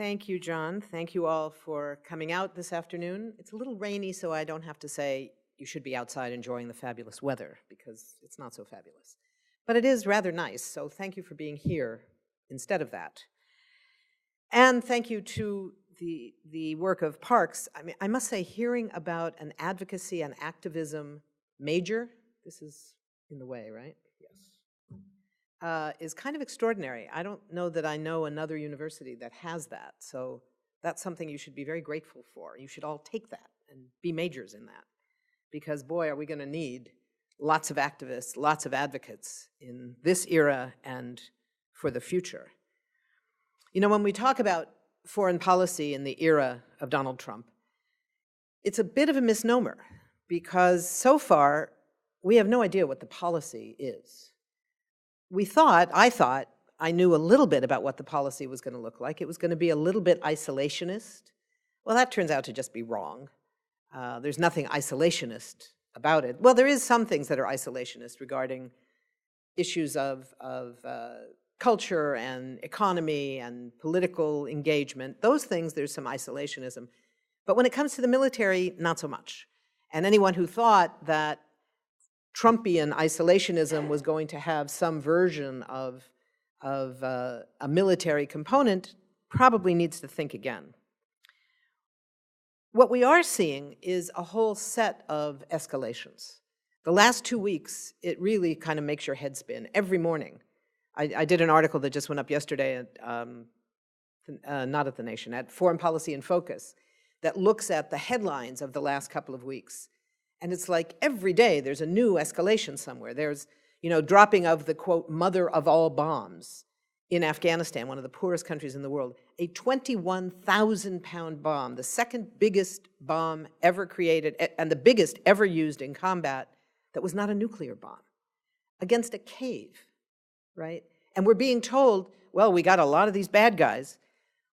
Thank you, John. Thank you all for coming out this afternoon. It's a little rainy, so I don't have to say you should be outside enjoying the fabulous weather, because it's not so fabulous. But it is rather nice, so thank you for being here instead of that. And thank you to the work of Parks. I mean, I must say, hearing about an advocacy and activism major, this is in the way, right? Yes. Is kind of extraordinary. I don't know that I know another university that has that. So that's something you should be very grateful for. You should all take that and be majors in that. Because boy, are we going to need lots of activists, lots of advocates in this era and for the future. You know, when we talk about foreign policy in the era of Donald Trump, it's a bit of a misnomer because so far we have no idea what the policy is. I thought I knew a little bit about what the policy was going to look like. It was going to be a little bit isolationist. Well, that turns out to just be wrong. There's nothing isolationist about it. Well, there is some things that are isolationist regarding issues of culture and economy and political engagement. Those things, there's some isolationism. But when it comes to the military, not so much. And anyone who thought that Trumpian isolationism was going to have some version of a military component probably needs to think again. What we are seeing is a whole set of escalations. The last 2 weeks, it really kind of makes your head spin every morning. I did an article that just went up yesterday at, not at The Nation, at Foreign Policy in Focus, that looks at the headlines of the last couple of weeks. And it's like every day there's a new escalation somewhere. There's, dropping of the, quote, mother of all bombs in Afghanistan, one of the poorest countries in the world, a 21,000-pound bomb, the second biggest bomb ever created and the biggest ever used in combat that was not a nuclear bomb, against a cave, right? And we're being told, well, we got a lot of these bad guys.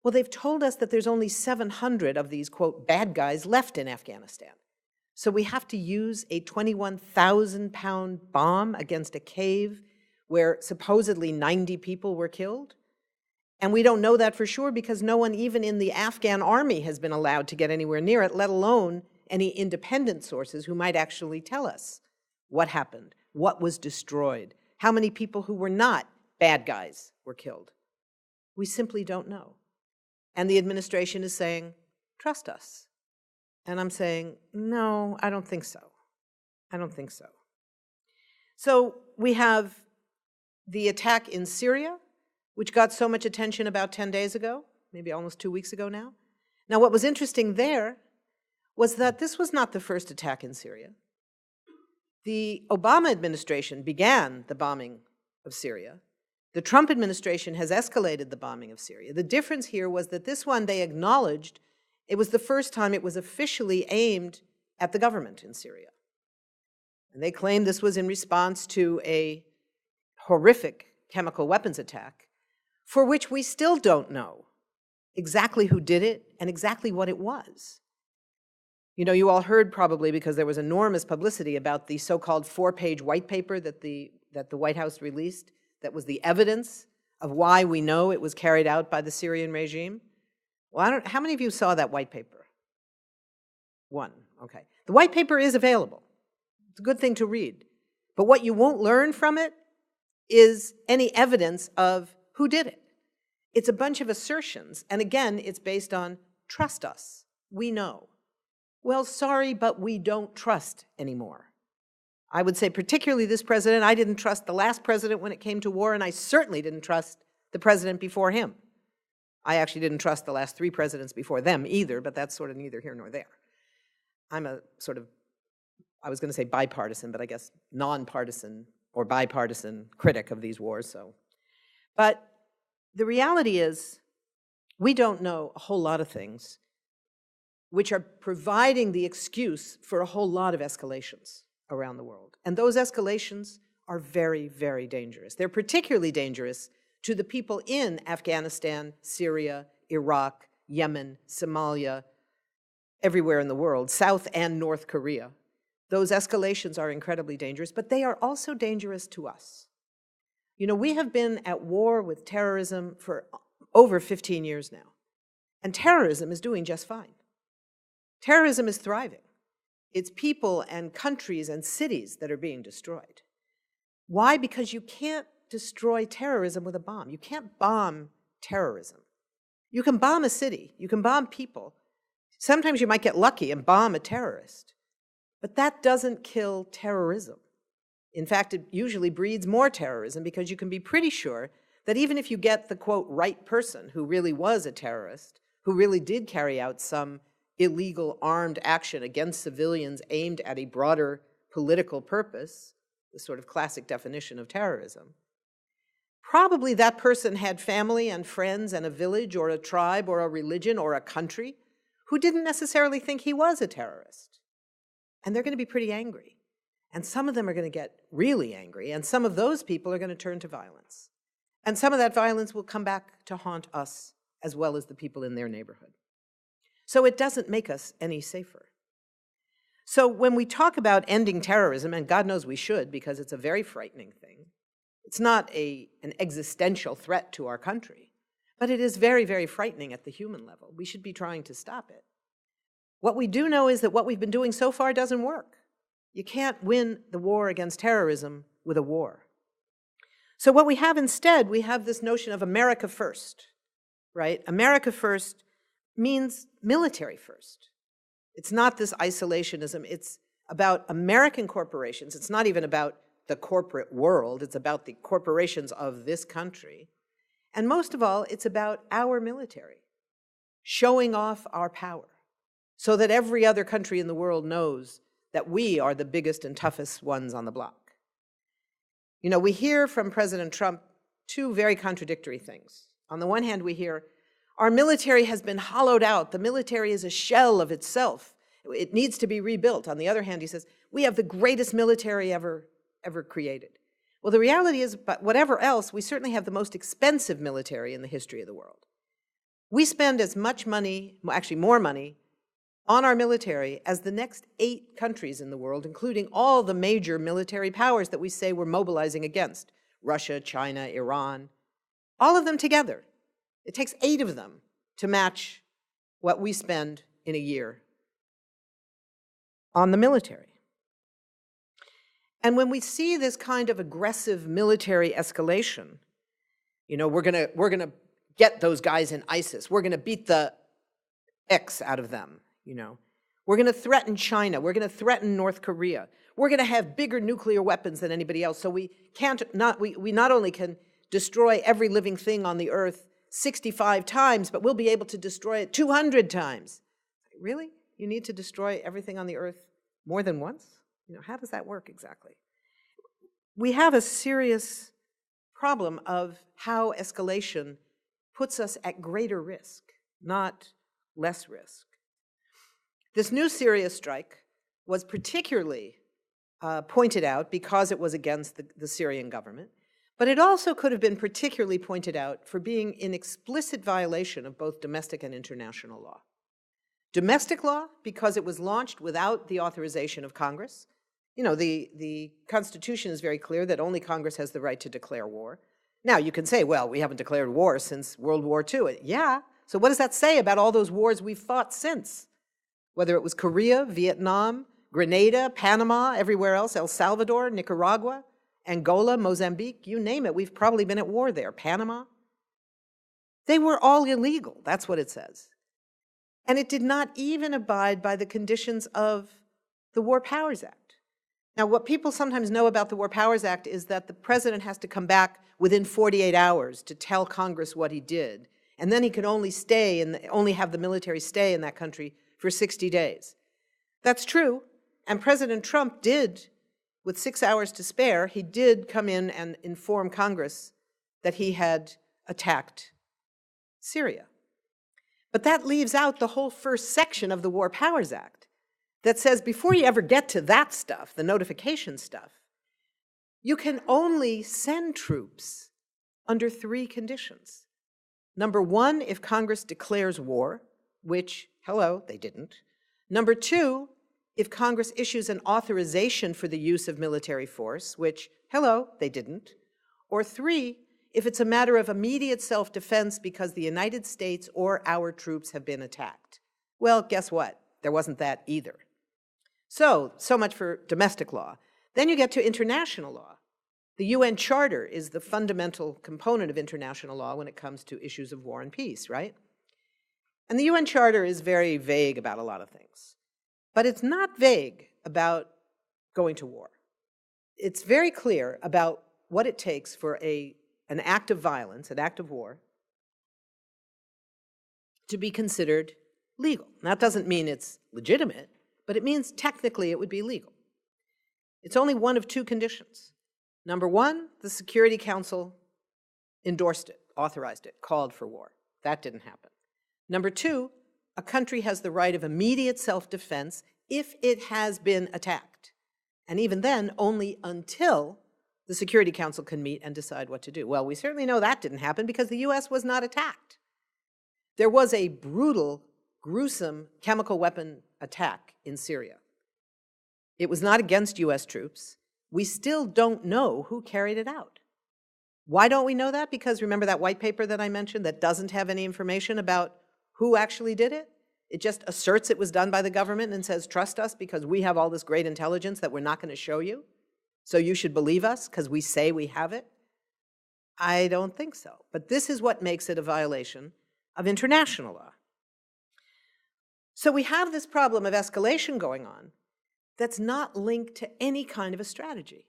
Well, they've told us that there's only 700 of these, quote, bad guys left in Afghanistan. So we have to use a 21,000-pound bomb against a cave where supposedly 90 people were killed? And we don't know that for sure because no one even in the Afghan army has been allowed to get anywhere near it, let alone any independent sources who might actually tell us what happened, what was destroyed, how many people who were not bad guys were killed. We simply don't know. And the administration is saying, trust us. And I'm saying, no, I don't think so. I don't think so. So we have the attack in Syria, which got so much attention about 10 days ago, maybe almost 2 weeks ago now. Now, what was interesting there was that this was not the first attack in Syria. The Obama administration began the bombing of Syria. The Trump administration has escalated the bombing of Syria. The difference here was that this one, they acknowledged it was the first time it was officially aimed at the government in Syria. And they claimed this was in response to a horrific chemical weapons attack, for which we still don't know exactly who did it and exactly what it was. You all heard probably, because there was enormous publicity about the so-called 4-page white paper that the White House released that was the evidence of why we know it was carried out by the Syrian regime. Well, how many of you saw that white paper? One, okay. The white paper is available. It's a good thing to read. But what you won't learn from it is any evidence of who did it. It's a bunch of assertions, and again, it's based on trust us, we know. Well, sorry, but we don't trust anymore. I would say particularly this president. I didn't trust the last president when it came to war, and I certainly didn't trust the president before him. I actually didn't trust the last 3 presidents before them either, but that's sort of neither here nor there. I'm a sort of, I was going to say bipartisan, but I guess nonpartisan or bipartisan critic of these wars. But the reality is we don't know a whole lot of things which are providing the excuse for a whole lot of escalations around the world. And those escalations are very, very dangerous. They're particularly dangerous to the people in Afghanistan, Syria, Iraq, Yemen, Somalia, everywhere in the world, South and North Korea. Those escalations are incredibly dangerous, but they are also dangerous to us. We have been at war with terrorism for over 15 years now. And terrorism is doing just fine. Terrorism is thriving. It's people and countries and cities that are being destroyed. Why? Because you can't destroy terrorism with a bomb. You can't bomb terrorism. You can bomb a city. You can bomb people. Sometimes you might get lucky and bomb a terrorist. But that doesn't kill terrorism. In fact, it usually breeds more terrorism because you can be pretty sure that even if you get the, quote, right person who really was a terrorist, who really did carry out some illegal armed action against civilians aimed at a broader political purpose, the sort of classic definition of terrorism, probably that person had family and friends and a village or a tribe or a religion or a country who didn't necessarily think he was a terrorist. And they're going to be pretty angry. And some of them are going to get really angry, and some of those people are going to turn to violence. And some of that violence will come back to haunt us as well as the people in their neighborhood. So it doesn't make us any safer. So when we talk about ending terrorism, and God knows we should because it's a very frightening thing, it's not an existential threat to our country, but it is very, very frightening at the human level. We should be trying to stop it. What we do know is that what we've been doing so far doesn't work. You can't win the war against terrorism with a war. So what we have instead, we have this notion of America first, right? America first means military first. It's not this isolationism. It's about American corporations. It's not even about the corporate world. It's about the corporations of this country. And most of all, it's about our military, showing off our power so that every other country in the world knows that we are the biggest and toughest ones on the block. You know, we hear from President Trump two very contradictory things. On the one hand, we hear, our military has been hollowed out. The military is a shell of itself. It needs to be rebuilt. On the other hand, he says, we have the greatest military ever created. Well, the reality is, but whatever else, we certainly have the most expensive military in the history of the world. We spend as much money, actually more money, on our military as the next 8 countries in the world, including all the major military powers that we say we're mobilizing against, Russia, China, Iran, all of them together. It takes 8 of them to match what we spend in a year on the military. And when we see this kind of aggressive military escalation, you know, we're gonna get those guys in ISIS. We're gonna beat the X out of them, you know. We're gonna threaten China. We're gonna threaten North Korea. We're gonna have bigger nuclear weapons than anybody else. So we not only can destroy every living thing on the earth 65 times, but we'll be able to destroy it 200 times. Really? You need to destroy everything on the earth more than once? You know, how does that work exactly? We have a serious problem of how escalation puts us at greater risk, not less risk. This new Syria strike was particularly pointed out because it was against the Syrian government, but it also could have been particularly pointed out for being in explicit violation of both domestic and international law. Domestic law, because it was launched without the authorization of Congress. You know, the Constitution is very clear that only Congress has the right to declare war. Now, you can say, well, we haven't declared war since World War II. Yeah, so what does that say about all those wars we've fought since? Whether it was Korea, Vietnam, Grenada, Panama, everywhere else, El Salvador, Nicaragua, Angola, Mozambique, you name it, we've probably been at war there. Panama. They were all illegal, that's what it says. And it did not even abide by the conditions of the War Powers Act. Now, what people sometimes know about the War Powers Act is that the president has to come back within 48 hours to tell Congress what he did, and then he can only only have the military stay in that country for 60 days. That's true, and President Trump did, with 6 hours to spare, he did come in and inform Congress that he had attacked Syria. But that leaves out the whole first section of the War Powers Act that says before you ever get to that stuff, the notification stuff, you can only send troops under 3 conditions. Number 1, if Congress declares war, which, hello, they didn't. Number 2, if Congress issues an authorization for the use of military force, which, hello, they didn't. Or 3, if it's a matter of immediate self-defense because the United States or our troops have been attacked. Well, guess what? There wasn't that either. So much for domestic law. Then you get to international law. The UN Charter is the fundamental component of international law when it comes to issues of war and peace, right? And the UN Charter is very vague about a lot of things. But it's not vague about going to war. It's very clear about what it takes for an act of violence, an act of war, to be considered legal. That doesn't mean it's legitimate, but it means technically it would be legal. It's only one of two conditions. Number one, the Security Council endorsed it, authorized it, called for war. That didn't happen. Number two, a country has the right of immediate self-defense if it has been attacked. And even then, only until the Security Council can meet and decide what to do. Well, we certainly know that didn't happen because the US was not attacked. There was a brutal, gruesome chemical weapon attack in Syria. It was not against US troops. We still don't know who carried it out. Why don't we know that? Because remember that white paper that I mentioned that doesn't have any information about who actually did it? It just asserts it was done by the government and says, trust us because we have all this great intelligence that we're not going to show you. So you should believe us because we say we have it? I don't think so. But this is what makes it a violation of international law. So we have this problem of escalation going on that's not linked to any kind of a strategy.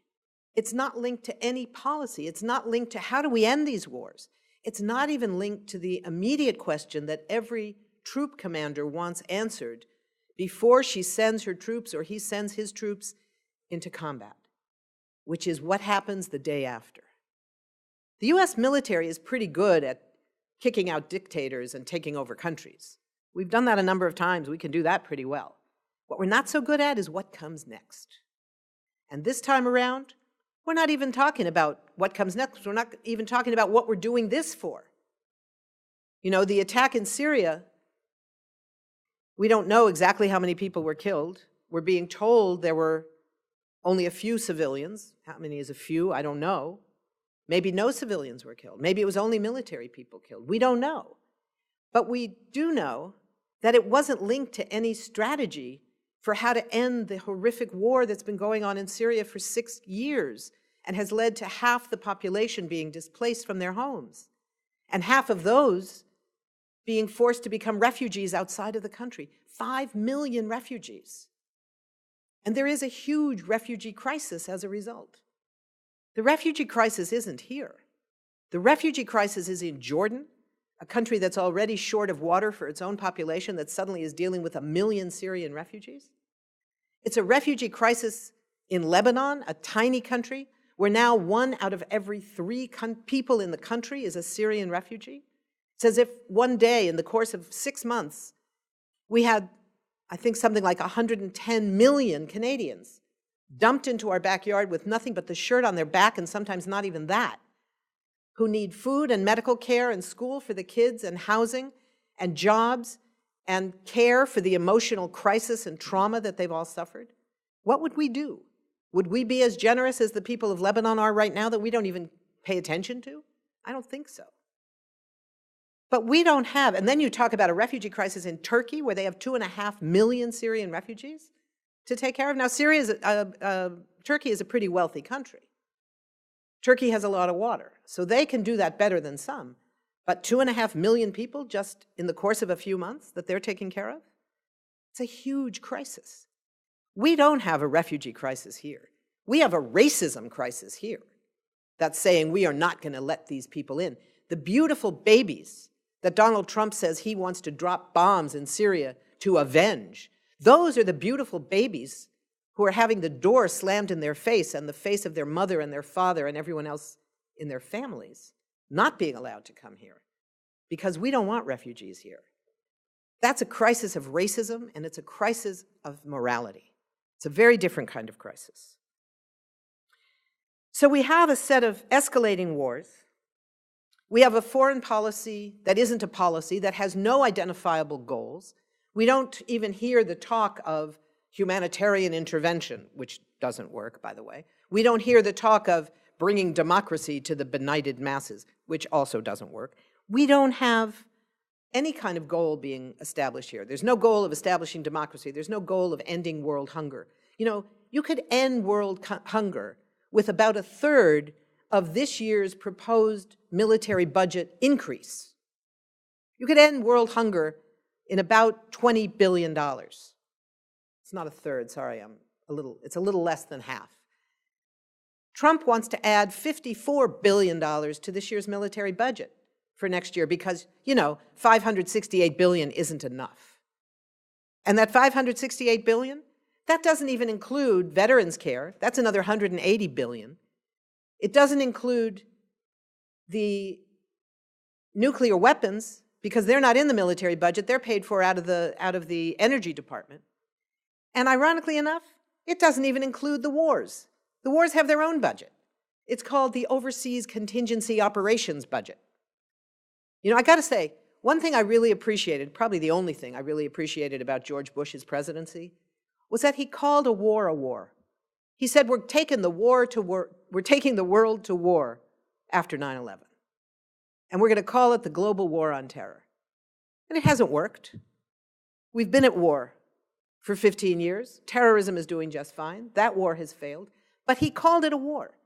It's not linked to any policy. It's not linked to how do we end these wars. It's not even linked to the immediate question that every troop commander wants answered before she sends her troops or he sends his troops into combat, which is what happens the day after. The US military is pretty good at kicking out dictators and taking over countries. We've done that a number of times. We can do that pretty well. What we're not so good at is what comes next. And this time around, we're not even talking about what comes next. We're not even talking about what we're doing this for. You know, the attack in Syria, we don't know exactly how many people were killed. We're being told there were only a few civilians. How many is a few? I don't know. Maybe no civilians were killed. Maybe it was only military people killed. We don't know. But we do know that it wasn't linked to any strategy for how to end the horrific war that's been going on in Syria for 6 years and has led to half the population being displaced from their homes, and half of those being forced to become refugees outside of the country. 5 million refugees. And there is a huge refugee crisis as a result. The refugee crisis isn't here. The refugee crisis is in Jordan, a country that's already short of water for its own population that suddenly is dealing with 1 million Syrian refugees. It's a refugee crisis in Lebanon, a tiny country, where now 1 out of every 3 people in the country is a Syrian refugee. It's as if one day in the course of 6 months, we had, I think, something like 110 million Canadians dumped into our backyard with nothing but the shirt on their back, and sometimes not even that, who need food and medical care and school for the kids and housing and jobs and care for the emotional crisis and trauma that they've all suffered. What would we do? Would we be as generous as the people of Lebanon are right now that we don't even pay attention to? I don't think so. But we don't have, and then you talk about a refugee crisis in Turkey where they have 2.5 million Syrian refugees to take care of. Now, Turkey is a pretty wealthy country. Turkey has a lot of water, so they can do that better than some. But 2.5 million people just in the course of a few months that they're taking care of? It's a huge crisis. We don't have a refugee crisis here. We have a racism crisis here that's saying we are not going to let these people in. The beautiful babies that Donald Trump says he wants to drop bombs in Syria to avenge, those are the beautiful babies who are having the door slammed in their face and the face of their mother and their father and everyone else in their families not being allowed to come here because we don't want refugees here. That's a crisis of racism, and it's a crisis of morality. It's a very different kind of crisis. So we have a set of escalating wars. We have a foreign policy that isn't a policy, that has no identifiable goals. We don't even hear the talk of humanitarian intervention, which doesn't work, by the way. We don't hear the talk of bringing democracy to the benighted masses. which also doesn't work. We don't have any kind of goal being established here. There's no goal of establishing democracy. There's no goal of ending world hunger. You know, you could end world hunger with about a third of this year's proposed military budget increase. You could end world hunger in about $20 billion. It's not a third, sorry, it's a little less than half. Trump wants to add $54 billion to this year's military budget for next year because, you know, $568 billion isn't enough. And that $568 billion, that doesn't even include veterans care. That's another $180 billion. It doesn't include the nuclear weapons because they're not in the military budget. They're paid for out of the Energy Department. And ironically enough, it doesn't even include the wars. The wars have their own budget. It's called the Overseas Contingency Operations budget. You know, I got to say, one thing I really appreciated, probably the only thing I really appreciated about George Bush's presidency, was that he called a war a war. He said, we're taking the world to war after 9/11. And we're going to call it the global war on terror. And it hasn't worked. We've been at war for 15 years. Terrorism is doing just fine. That war has failed. But he called it a war.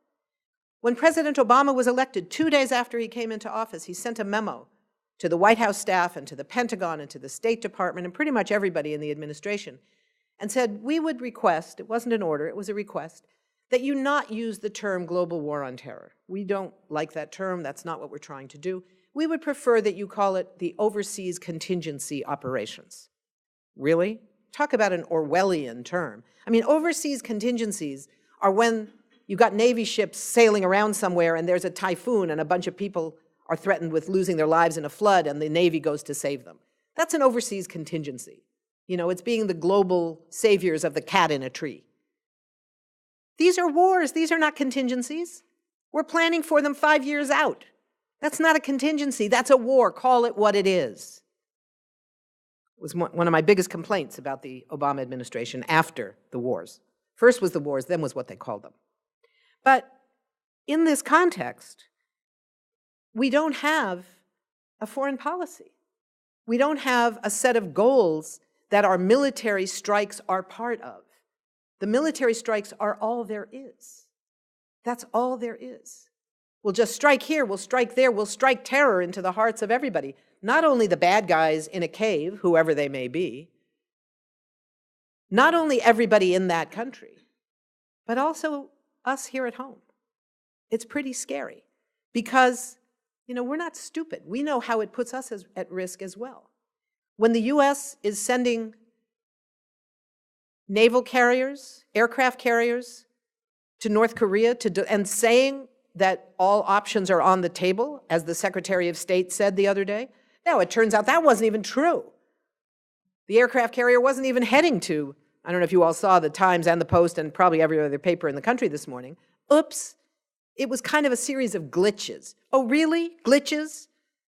When President Obama was elected, 2 days after he came into office, he sent a memo to the White House staff and to the Pentagon and to the State Department and pretty much everybody in the administration and said, we would request, it wasn't an order, it was a request, that you not use the term global war on terror. We don't like that term. That's not what we're trying to do. We would prefer that you call it the Overseas Contingency Operations. Really? Talk about an Orwellian term. I mean, overseas contingencies are when you've got Navy ships sailing around somewhere and there's a typhoon and a bunch of people are threatened with losing their lives in a flood and the Navy goes to save them. That's an overseas contingency. You know, it's being the global saviors of the cat in a tree. These are wars. These are not contingencies. We're planning for them 5 years out. That's not a contingency. That's a war. Call it what it is. It was one of my biggest complaints about the Obama administration after the wars. First was the wars, then was what they called them. But in this context, we don't have a foreign policy. We don't have a set of goals that our military strikes are part of. The military strikes are all there is. That's all there is. We'll just strike here, we'll strike there, we'll strike terror into the hearts of everybody. Not only the bad guys in a cave, whoever they may be, not only everybody in that country, but also us here at home. It's pretty scary because, you know, we're not stupid. We know how it puts us at risk as well. When the US is sending naval carriers, aircraft carriers to North Korea and saying that all options are on the table, as the Secretary of State said the other day, no, it turns out that wasn't even true. The aircraft carrier wasn't even heading to, I don't know if you all saw the Times and the Post and probably every other paper in the country this morning. Oops, it was kind of a series of glitches. Oh, really? Glitches?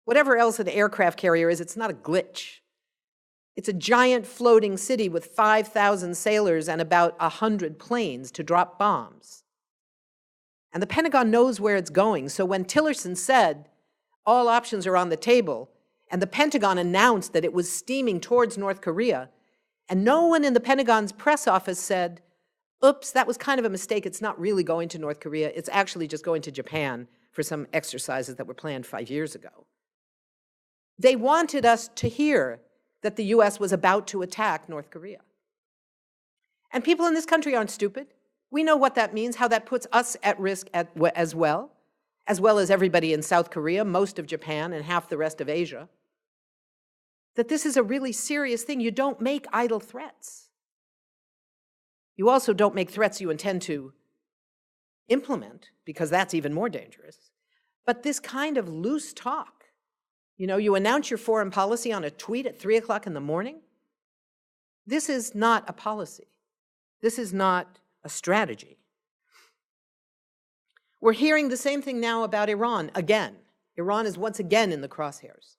Whatever else an aircraft carrier is, it's not a glitch. It's a giant floating city with 5,000 sailors and about 100 planes to drop bombs. And the Pentagon knows where it's going. So when Tillerson said all options are on the table, and the Pentagon announced that it was steaming towards North Korea, and no one in the Pentagon's press office said, oops, that was kind of a mistake. It's not really going to North Korea. It's actually just going to Japan for some exercises that were planned 5 years ago. They wanted us to hear that the US was about to attack North Korea. And people in this country aren't stupid. We know what that means, how that puts us at risk as well as everybody in South Korea, most of Japan, and half the rest of Asia. That this is a really serious thing. You don't make idle threats. You also don't make threats you intend to implement, because that's even more dangerous. But this kind of loose talk, you know, you announce your foreign policy on a tweet at 3 o'clock in the morning. This is not a policy. This is not a strategy. We're hearing the same thing now about Iran again. Iran is once again in the crosshairs.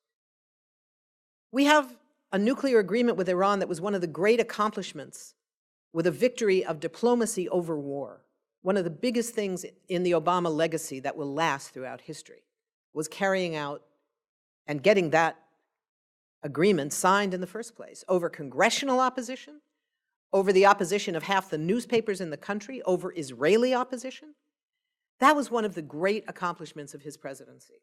We have a nuclear agreement with Iran that was one of the great accomplishments with a victory of diplomacy over war, one of the biggest things in the Obama legacy that will last throughout history. was carrying out and getting that agreement signed in the first place, over congressional opposition, over the opposition of half the newspapers in the country, over Israeli opposition. That was one of the great accomplishments of his presidency.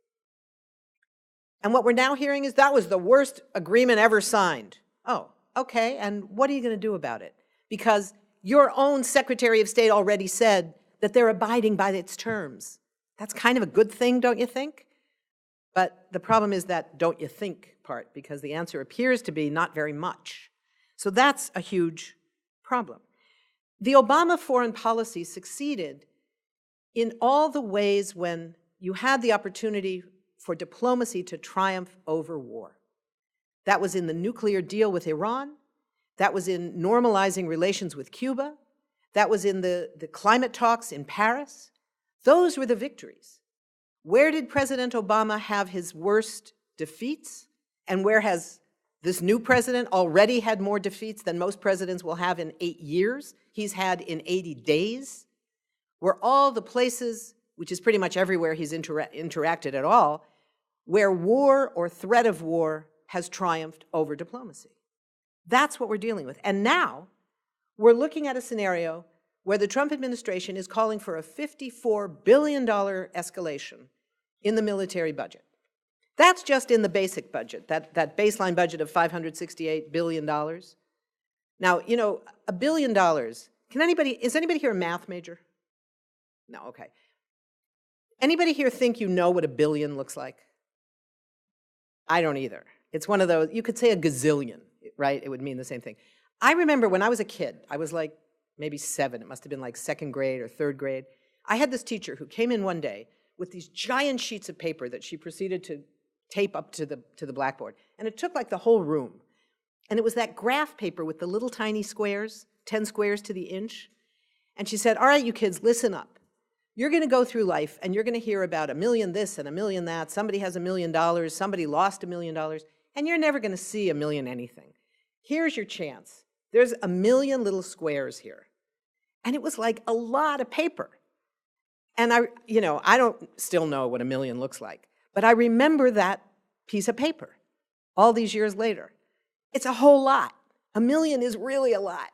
And what we're now hearing is that was the worst agreement ever signed. Oh, okay, and what are you going to do about it? Because your own Secretary of State already said that they're abiding by its terms. That's kind of a good thing, don't you think? But the problem is that don't you think part, because the answer appears to be not very much. So that's a huge problem. The Obama foreign policy succeeded in all the ways when you had the opportunity for diplomacy to triumph over war. That was in the nuclear deal with Iran. That was in normalizing relations with Cuba. That was in the climate talks in Paris. Those were the victories. Where did President Obama have his worst defeats? And where has this new president already had more defeats than most presidents will have in 8 years? He's had in 80 days. Were all the places, which is pretty much everywhere he's interacted at all, where war or threat of war has triumphed over diplomacy. That's what we're dealing with. And now we're looking at a scenario where the Trump administration is calling for a $54 billion escalation in the military budget. That's just in the basic budget, that baseline budget of $568 billion. Now, you know, $1 billion, is anybody here a math major? No, okay. Anybody here think you know what $1 billion looks like? I don't either. It's one of those, you could say a gazillion, right? It would mean the same thing. I remember when I was a kid, I was like maybe 7, it must have been like 2nd grade or 3rd grade. I had this teacher who came in one day with these giant sheets of paper that she proceeded to tape up to the blackboard. And it took like the whole room. And it was that graph paper with the little tiny squares, 10 squares to the inch. And she said, all right, you kids, listen up. You're going to go through life and you're going to hear about $1 million this and $1 million that. Somebody has $1 million, somebody lost $1 million, and you're never going to see $1 million anything. Here's your chance. There's 1 million little squares here. And it was like a lot of paper. And I don't still know what 1 million looks like, but I remember that piece of paper all these years later. It's a whole lot. 1 million is really a lot.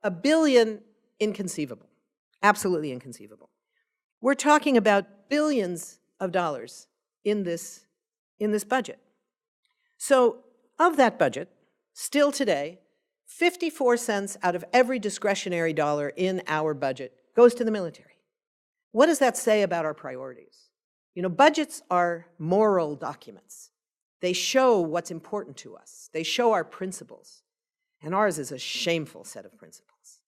1 billion, inconceivable. Absolutely inconceivable. We're talking about billions of dollars in this budget. So of that budget, still today, 54 cents out of every discretionary dollar in our budget goes to the military. What does that say about our priorities? You know, budgets are moral documents. They show what's important to us. They show our principles. And ours is a shameful set of principles,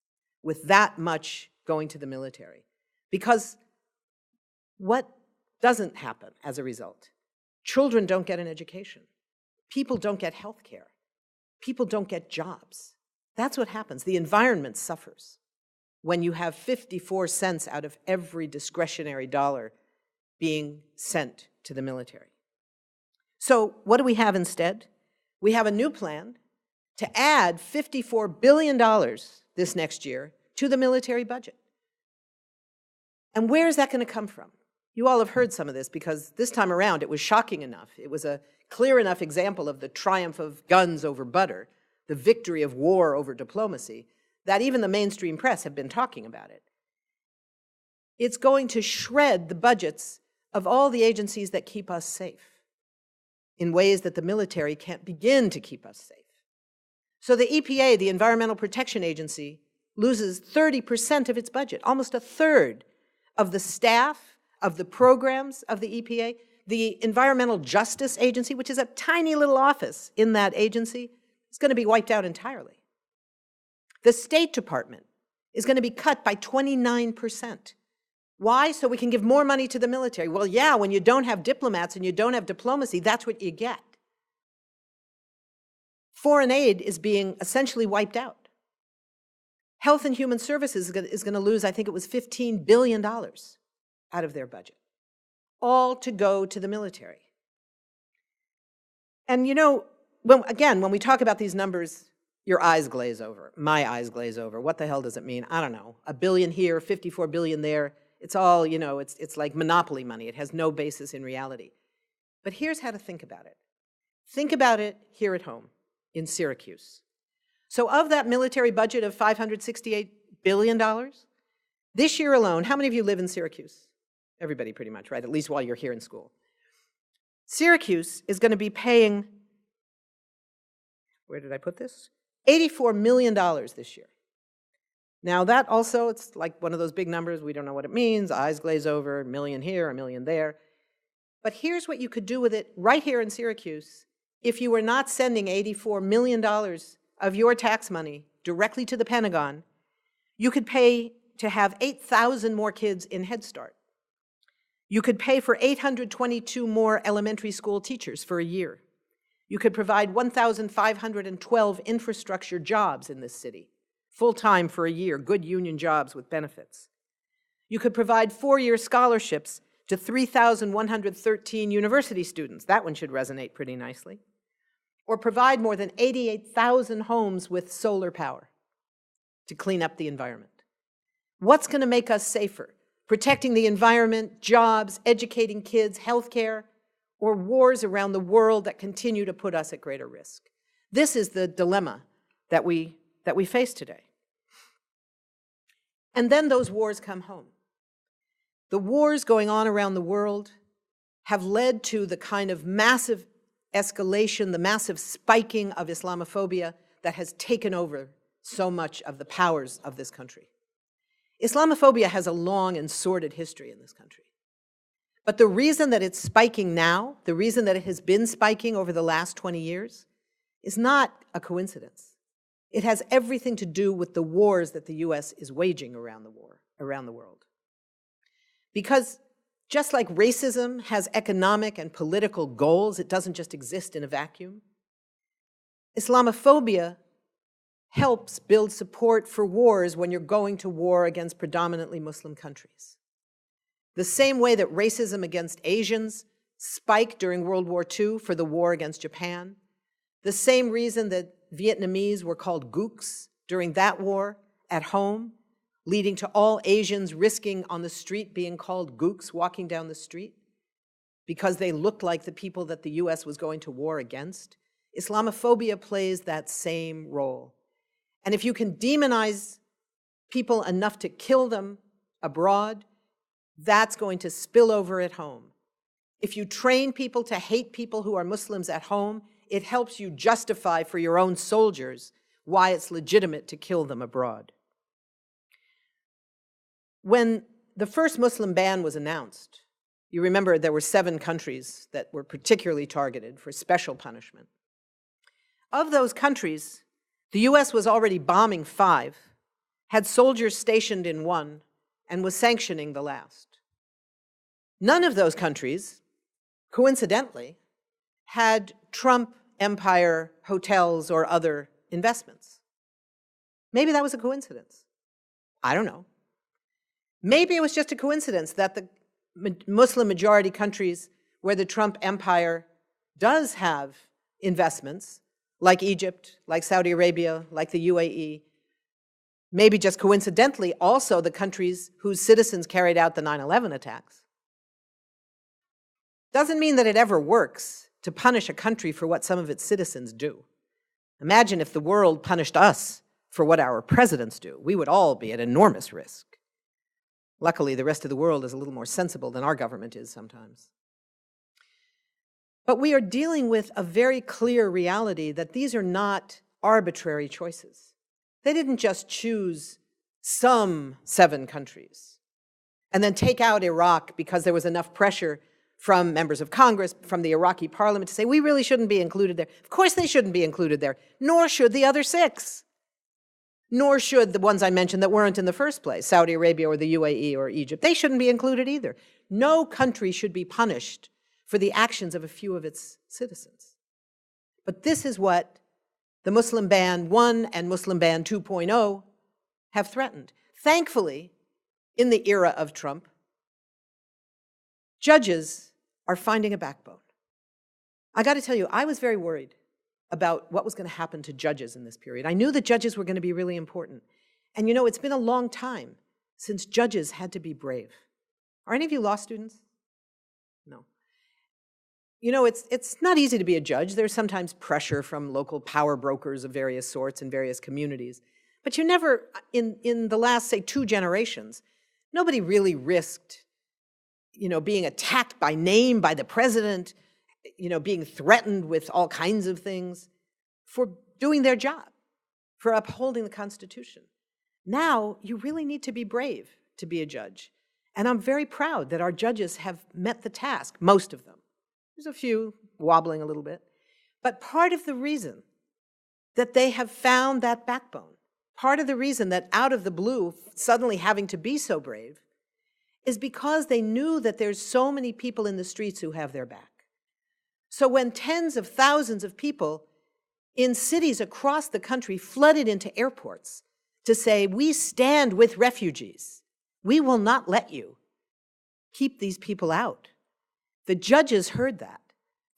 with that much going to the military. Because what doesn't happen as a result? Children don't get an education. People don't get health care. People don't get jobs. That's what happens. The environment suffers when you have 54 cents out of every discretionary dollar being sent to the military. So what do we have instead? We have a new plan to add $54 billion this next year to the military budget. And where is that going to come from? You all have heard some of this because this time around it was shocking enough. It was a clear enough example of the triumph of guns over butter, the victory of war over diplomacy, that even the mainstream press have been talking about it. It's going to shred the budgets of all the agencies that keep us safe in ways that the military can't begin to keep us safe. So the EPA, the Environmental Protection Agency, loses 30% of its budget, almost a third of the staff, of the programs of the EPA. The Environmental Justice Agency, which is a tiny little office in that agency, is going to be wiped out entirely. The State Department is going to be cut by 29%. Why? So we can give more money to the military. Well, yeah, when you don't have diplomats and you don't have diplomacy, that's what you get. Foreign aid is being essentially wiped out. Health and Human Services is going to lose, I think it was $15 billion out of their budget, all to go to the military. And you know, when we talk about these numbers, your eyes glaze over. My eyes glaze over. What the hell does it mean? I don't know. $1 billion here, $54 billion there. It's all, you know, it's like monopoly money. It has no basis in reality. But here's how to think about it. Think about it here at home in Syracuse. So of that military budget of $568 billion, this year alone, how many of you live in Syracuse? Everybody pretty much, right? At least while you're here in school. Syracuse is going to be paying, where did I put this? $84 million this year. Now that also, it's like one of those big numbers, we don't know what it means, eyes glaze over, a million here, a million there. But here's what you could do with it right here in Syracuse if you were not sending $84 million of your tax money directly to the Pentagon. You could pay to have 8,000 more kids in Head Start. You could pay for 822 more elementary school teachers for a year. You could provide 1,512 infrastructure jobs in this city, full-time for a year, good union jobs with benefits. You could provide 4-year scholarships to 3,113 university students. That one should resonate pretty nicely. Or provide more than 88,000 homes with solar power to clean up the environment. What's going to make us safer? Protecting the environment, jobs, educating kids, healthcare, or wars around the world that continue to put us at greater risk? This is the dilemma that we face today. And then those wars come home. The wars going on around the world have led to the kind of massive escalation, the massive spiking of Islamophobia that has taken over so much of the powers of this country. Islamophobia has a long and sordid history in this country. But the reason that it's spiking now, the reason that it has been spiking over the last 20 years, is not a coincidence. It has everything to do with the wars that the US is waging around the world. Because just like racism has economic and political goals, it doesn't just exist in a vacuum, Islamophobia helps build support for wars when you're going to war against predominantly Muslim countries. The same way that racism against Asians spiked during World War II for the war against Japan, the same reason that Vietnamese were called gooks during that war at home, leading to all Asians risking on the street being called gooks walking down the street because they looked like the people that the US was going to war against. Islamophobia plays that same role. And if you can demonize people enough to kill them abroad, that's going to spill over at home. If you train people to hate people who are Muslims at home, it helps you justify for your own soldiers why it's legitimate to kill them abroad. When the first Muslim ban was announced, you remember there were 7 countries that were particularly targeted for special punishment. Of those countries, the US was already bombing 5, had soldiers stationed in 1, and was sanctioning the last. None of those countries, coincidentally, had Trump empire hotels or other investments. Maybe that was a coincidence. I don't know. Maybe it was just a coincidence that the Muslim majority countries where the Trump empire does have investments, like Egypt, like Saudi Arabia, like the UAE, maybe just coincidentally also the countries whose citizens carried out the 9/11 attacks. Doesn't mean that it ever works to punish a country for what some of its citizens do. Imagine if the world punished us for what our presidents do. We would all be at enormous risk. Luckily, the rest of the world is a little more sensible than our government is sometimes. But we are dealing with a very clear reality that these are not arbitrary choices. They didn't just choose some 7 countries and then take out Iraq because there was enough pressure from members of Congress, from the Iraqi parliament to say, we really shouldn't be included there. Of course they shouldn't be included there, nor should the other 6. Nor should the ones I mentioned that weren't in the first place, Saudi Arabia or the UAE or Egypt. They shouldn't be included either. No country should be punished for the actions of a few of its citizens. But this is what the Muslim Ban 1 and Muslim Ban 2.0 have threatened. Thankfully, in the era of Trump, judges are finding a backbone. I got to tell you, I was very worried about what was going to happen to judges in this period. I knew that judges were going to be really important. And you know, it's been a long time since judges had to be brave. Are any of you law students? No. You know, it's not easy to be a judge. There's sometimes pressure from local power brokers of various sorts in various communities. But you never, in the last, say, 2 generations, nobody really risked, being attacked by name by the president, being threatened with all kinds of things for doing their job, for upholding the Constitution. Now, you really need to be brave to be a judge. And I'm very proud that our judges have met the task, most of them. There's a few wobbling a little bit. But part of the reason that they have found that backbone, part of the reason that out of the blue, suddenly having to be so brave, is because they knew that there's so many people in the streets who have their back. So when tens of thousands of people in cities across the country flooded into airports to say, we stand with refugees, we will not let you keep these people out. The judges heard that.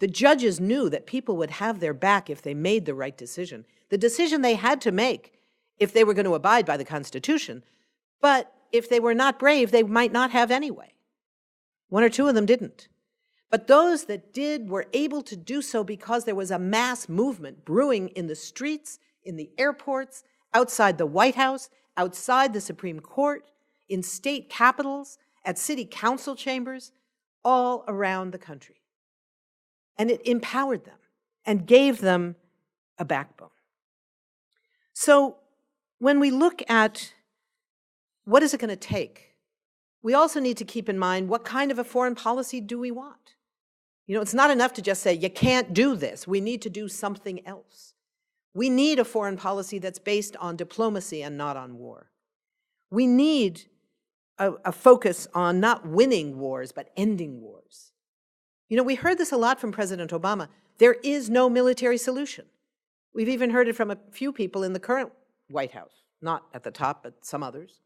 The judges knew that people would have their back if they made the right decision. The decision they had to make if they were going to abide by the Constitution, but if they were not brave, they might not have anyway. 1 or 2 of them didn't. But those that did were able to do so because there was a mass movement brewing in the streets, in the airports, outside the White House, outside the Supreme Court, in state capitals, at city council chambers, all around the country. And it empowered them and gave them a backbone. So when we look at what is it going to take, we also need to keep in mind what kind of a foreign policy do we want? It's not enough to just say, you can't do this. We need to do something else. We need a foreign policy that's based on diplomacy and not on war. We need a focus on not winning wars, but ending wars. We heard this a lot from President Obama. There is no military solution. We've even heard it from a few people in the current White House, not at the top, but some others.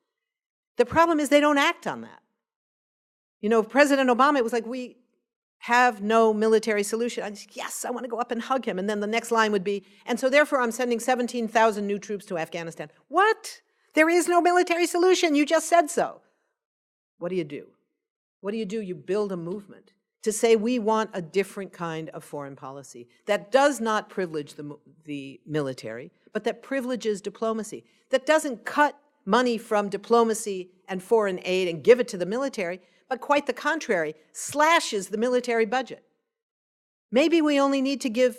The problem is they don't act on that. President Obama, it was like, we have no military solution. Yes, I want to go up and hug him. And then the next line would be, and so therefore I'm sending 17,000 new troops to Afghanistan. What? There is no military solution. You just said so. What do you do? What do? You build a movement to say we want a different kind of foreign policy that does not privilege the military, but that privileges diplomacy, that doesn't cut money from diplomacy and foreign aid and give it to the military, but quite the contrary, slashes the military budget. Maybe we only need to give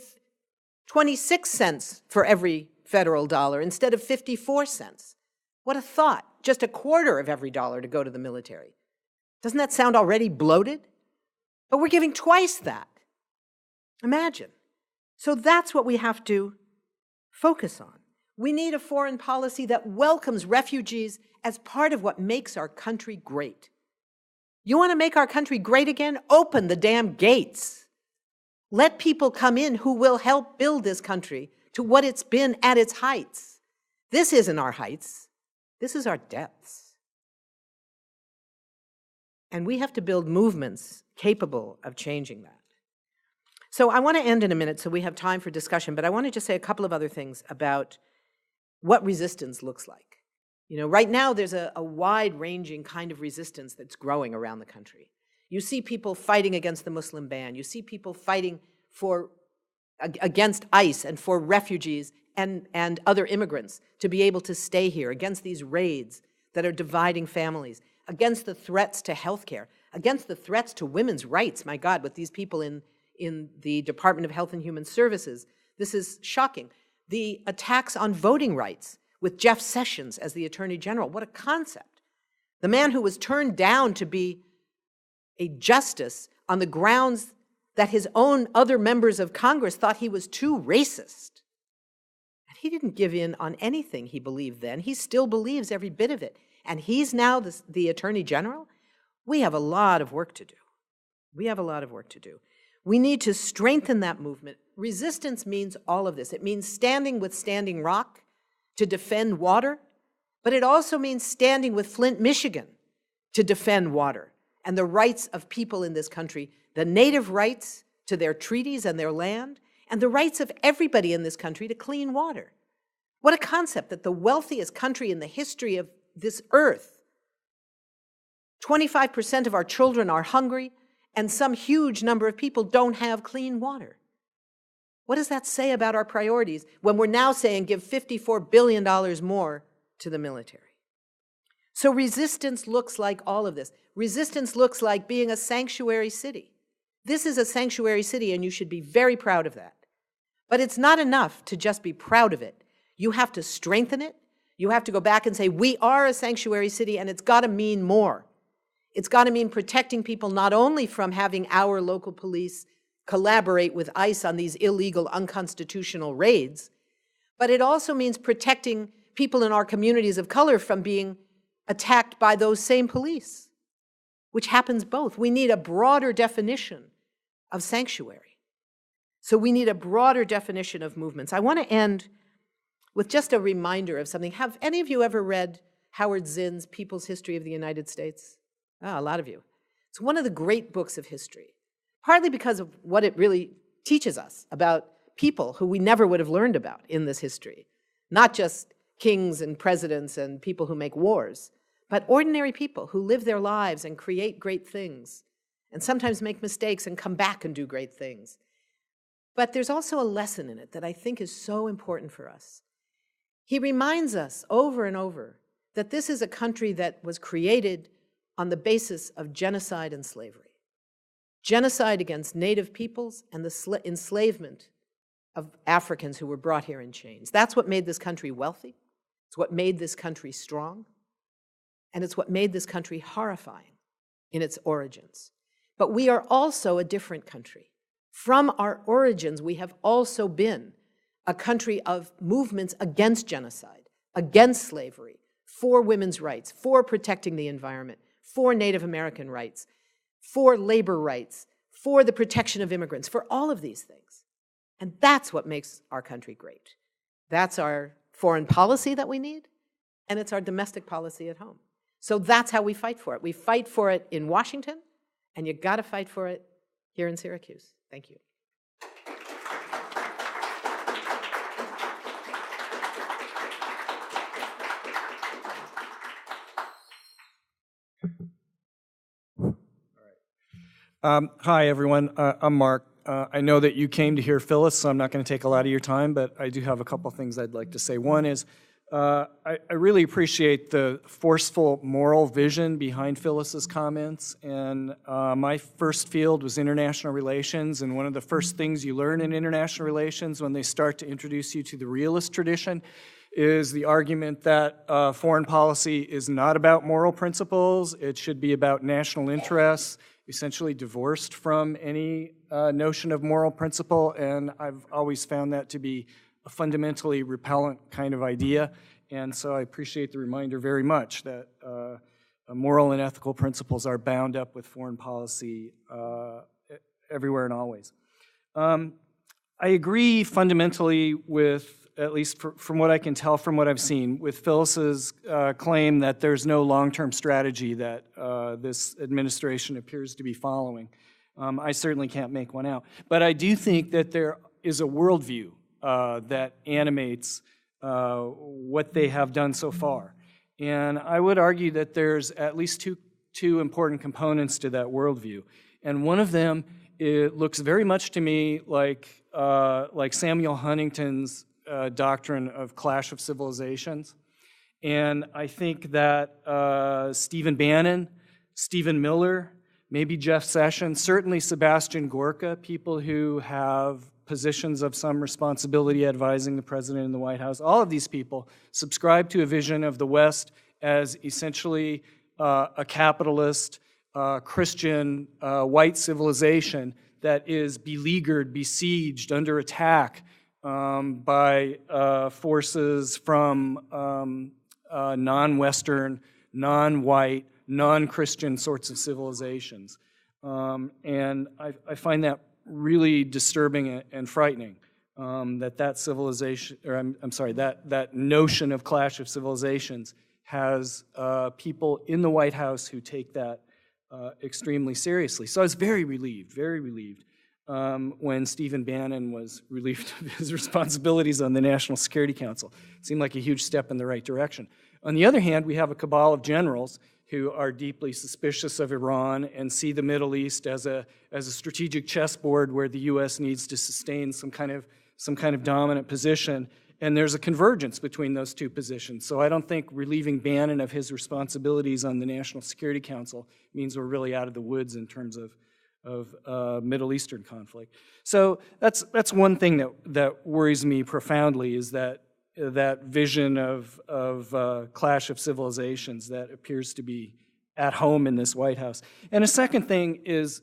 26 cents for every federal dollar instead of 54 cents. What a thought, just a quarter of every dollar to go to the military. Doesn't that sound already bloated? But we're giving twice that. Imagine. So that's what we have to focus on. We need a foreign policy that welcomes refugees as part of what makes our country great. You want to make our country great again? Open the damn gates. Let people come in who will help build this country to what it's been at its heights. This isn't our heights. This is our depths. And we have to build movements capable of changing that. So I want to end in a minute so we have time for discussion, but I want to just say a couple of other things about what resistance looks like. Right now there's a wide-ranging kind of resistance that's growing around the country. You see people fighting against the Muslim ban. You see people fighting against ICE and for refugees and other immigrants to be able to stay here, against these raids that are dividing families, against the threats to health care, against the threats to women's rights, my God, with these people in the Department of Health and Human Services. This is shocking. The attacks on voting rights with Jeff Sessions as the Attorney General. What a concept. The man who was turned down to be a justice on the grounds that his own other members of Congress thought he was too racist. And he didn't give in on anything he believed then. He still believes every bit of it. And he's now the Attorney General. We have a lot of work to do. We have a lot of work to do. We need to strengthen that movement. Resistance means all of this. It means standing with Standing Rock to defend water, but it also means standing with Flint, Michigan to defend water and the rights of people in this country, the native rights to their treaties and their land, and the rights of everybody in this country to clean water. What a concept that the wealthiest country in the history of this earth, 25% of our children are hungry, and some huge number of people don't have clean water. What does that say about our priorities when we're now saying give $54 billion more to the military? So resistance looks like all of this. Resistance looks like being a sanctuary city. This is a sanctuary city, and you should be very proud of that. But it's not enough to just be proud of it. You have to strengthen it. You have to go back and say, we are a sanctuary city, and it's got to mean more. It's got to mean protecting people not only from having our local police collaborate with ICE on these illegal, unconstitutional raids, but it also means protecting people in our communities of color from being attacked by those same police, which happens both. We need a broader definition of sanctuary. So we need a broader definition of movements. I want to end with just a reminder of something. Have any of you ever read Howard Zinn's People's History of the United States? Oh, a lot of you. It's one of the great books of history, partly because of what it really teaches us about people who we never would have learned about in this history. Not just kings and presidents and people who make wars, but ordinary people who live their lives and create great things, and sometimes make mistakes and come back and do great things. But there's also a lesson in it that I think is so important for us. He reminds us over and over that this is a country that was created on the basis of genocide and slavery. Genocide against native peoples and the enslavement of Africans who were brought here in chains. That's what made this country wealthy. It's what made this country strong. And it's what made this country horrifying in its origins. But we are also a different country. From our origins, we have also been a country of movements against genocide, against slavery, for women's rights, for protecting the environment, for Native American rights, for labor rights, for the protection of immigrants, for all of these things. And that's what makes our country great. That's our foreign policy that we need, and it's our domestic policy at home. So that's how we fight for it. We fight for it in Washington, and you got to fight for it here in Syracuse. Thank you. Hi, everyone. I'm Mark. I know that you came to hear Phyllis, so I'm not going to take a lot of your time, but I do have a couple things I'd like to say. One is I really appreciate the forceful moral vision behind Phyllis's comments. And my first field was international relations, and one of the first things you learn in international relations when they start to introduce you to the realist tradition is the argument that foreign policy is not about moral principles. It should be about national interests, essentially divorced from any notion of moral principle, and I've always found that to be a fundamentally repellent kind of idea, and so I appreciate the reminder very much that moral and ethical principles are bound up with foreign policy everywhere and always. I agree fundamentally with, at least from what I can tell from what I've seen, with Phyllis's claim that there's no long-term strategy that this administration appears to be following. I certainly can't make one out. But I do think that there is a worldview that animates what they have done so far. And I would argue that there's at least two important components to that worldview. And one of them, it looks very much to me like Samuel Huntington's doctrine of clash of civilizations. And I think that Stephen Bannon, Stephen Miller, maybe Jeff Sessions, certainly Sebastian Gorka, people who have positions of some responsibility advising the president in the White House, all of these people subscribe to a vision of the West as essentially a capitalist, Christian, white civilization that is beleaguered, besieged, under attack by forces from non-Western, non-white, non-Christian sorts of civilizations. And I find that really disturbing and frightening, that civilization, or I'm sorry, that notion of clash of civilizations has people in the White House who take that extremely seriously. So I was very relieved when Stephen Bannon was relieved of his responsibilities on the National Security Council. It seemed like a huge step in the right direction. On the other hand, we have a cabal of generals who are deeply suspicious of Iran and see the Middle East as a strategic chessboard where the U.S. needs to sustain some kind of dominant position. And there's a convergence between those two positions. So I don't think relieving Bannon of his responsibilities on the National Security Council means we're really out of the woods in terms of Middle Eastern conflict. So that's one thing that worries me profoundly, is that vision of clash of civilizations that appears to be at home in this White House. And a second thing is,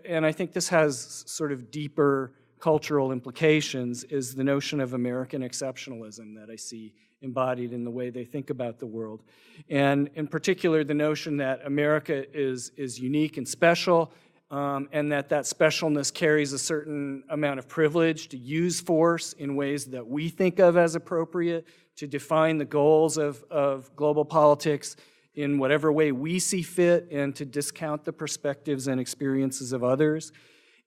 and I think this has sort of deeper cultural implications, is the notion of American exceptionalism that I see embodied in the way they think about the world. And in particular, the notion that America is unique and special, and that specialness carries a certain amount of privilege to use force in ways that we think of as appropriate, to define the goals of global politics in whatever way we see fit, and to discount the perspectives and experiences of others.